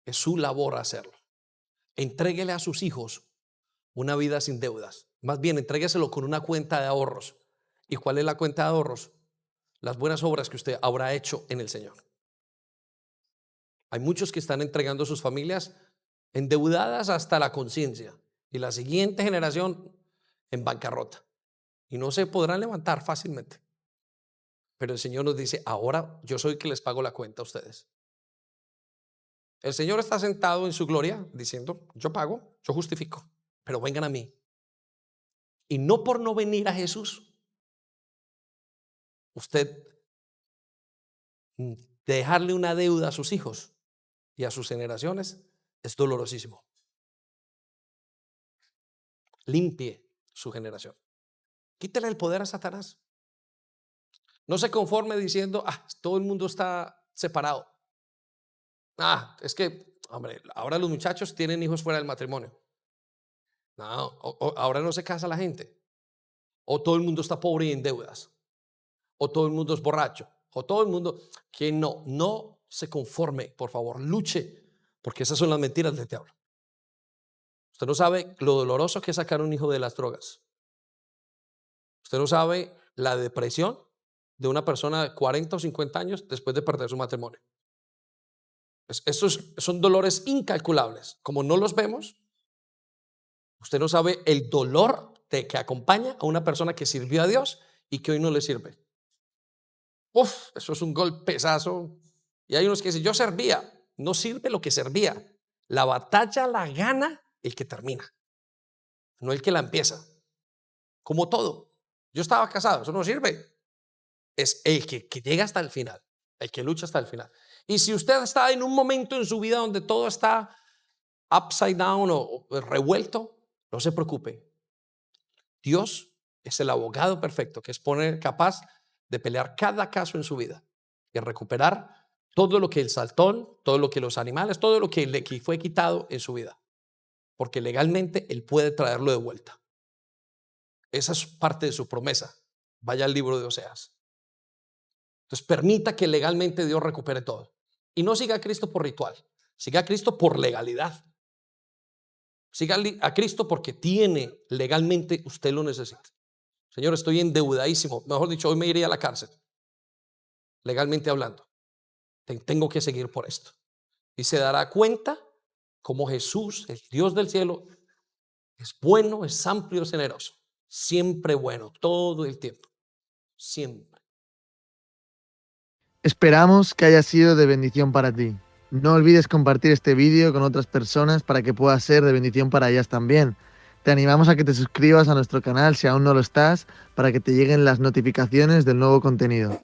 Es su labor hacerlo. Entréguele a sus hijos una vida sin deudas. Más bien, entrégueselo con una cuenta de ahorros. ¿Y cuál es la cuenta de ahorros? Las buenas obras que usted habrá hecho en el Señor. Hay muchos que están entregando a sus familias endeudadas hasta la conciencia y la siguiente generación en bancarrota. Y no se podrán levantar fácilmente. Pero el Señor nos dice, ahora yo soy el que les pago la cuenta a ustedes. El Señor está sentado en su gloria diciendo, yo pago, yo justifico, pero vengan a mí. Y no por no venir a Jesús, usted dejarle una deuda a sus hijos y a sus generaciones es dolorosísimo. Limpie su generación. Quítele el poder a Satanás. No se conforme diciendo, todo el mundo está separado. Es que, hombre, ahora los muchachos tienen hijos fuera del matrimonio. No, ahora no se casa la gente. O todo el mundo está pobre y en deudas. O todo el mundo es borracho. O todo el mundo, que no se conforme, por favor, luche, porque esas son las mentiras del diablo. Usted no sabe lo doloroso que es sacar un hijo de las drogas. Usted no sabe la depresión de una persona de 40 o 50 años después de perder su matrimonio. Estos son dolores incalculables. Como no los vemos, usted no sabe el dolor que acompaña a una persona que sirvió a Dios y que hoy no le sirve. Eso es un golpezazo. Y hay unos que dicen, yo servía. No sirve lo que servía. La batalla la gana el que termina, no el que la empieza. Como todo. Yo estaba casado, eso no sirve. Es el que llega hasta el final, el que lucha hasta el final. Y si usted está en un momento en su vida donde todo está upside down o revuelto, no se preocupe. Dios es el abogado perfecto que es capaz de pelear cada caso en su vida y recuperar todo lo que el saltón, todo lo que los animales, todo lo que le fue quitado en su vida. Porque legalmente Él puede traerlo de vuelta. Esa es parte de su promesa. Vaya al libro de Oseas. Entonces permita que legalmente Dios recupere todo. Y no siga a Cristo por ritual. Siga a Cristo por legalidad. Siga a Cristo porque legalmente usted lo necesita. Señor, estoy endeudadísimo. Mejor dicho, hoy me iría a la cárcel. Legalmente hablando. Tengo que seguir por esto. Y se dará cuenta como Jesús, el Dios del cielo, es bueno, es amplio, es generoso. Siempre bueno, todo el tiempo. Siempre. Esperamos que haya sido de bendición para ti. No olvides compartir este vídeo con otras personas para que pueda ser de bendición para ellas también. Te animamos a que te suscribas a nuestro canal si aún no lo estás, para que te lleguen las notificaciones del nuevo contenido.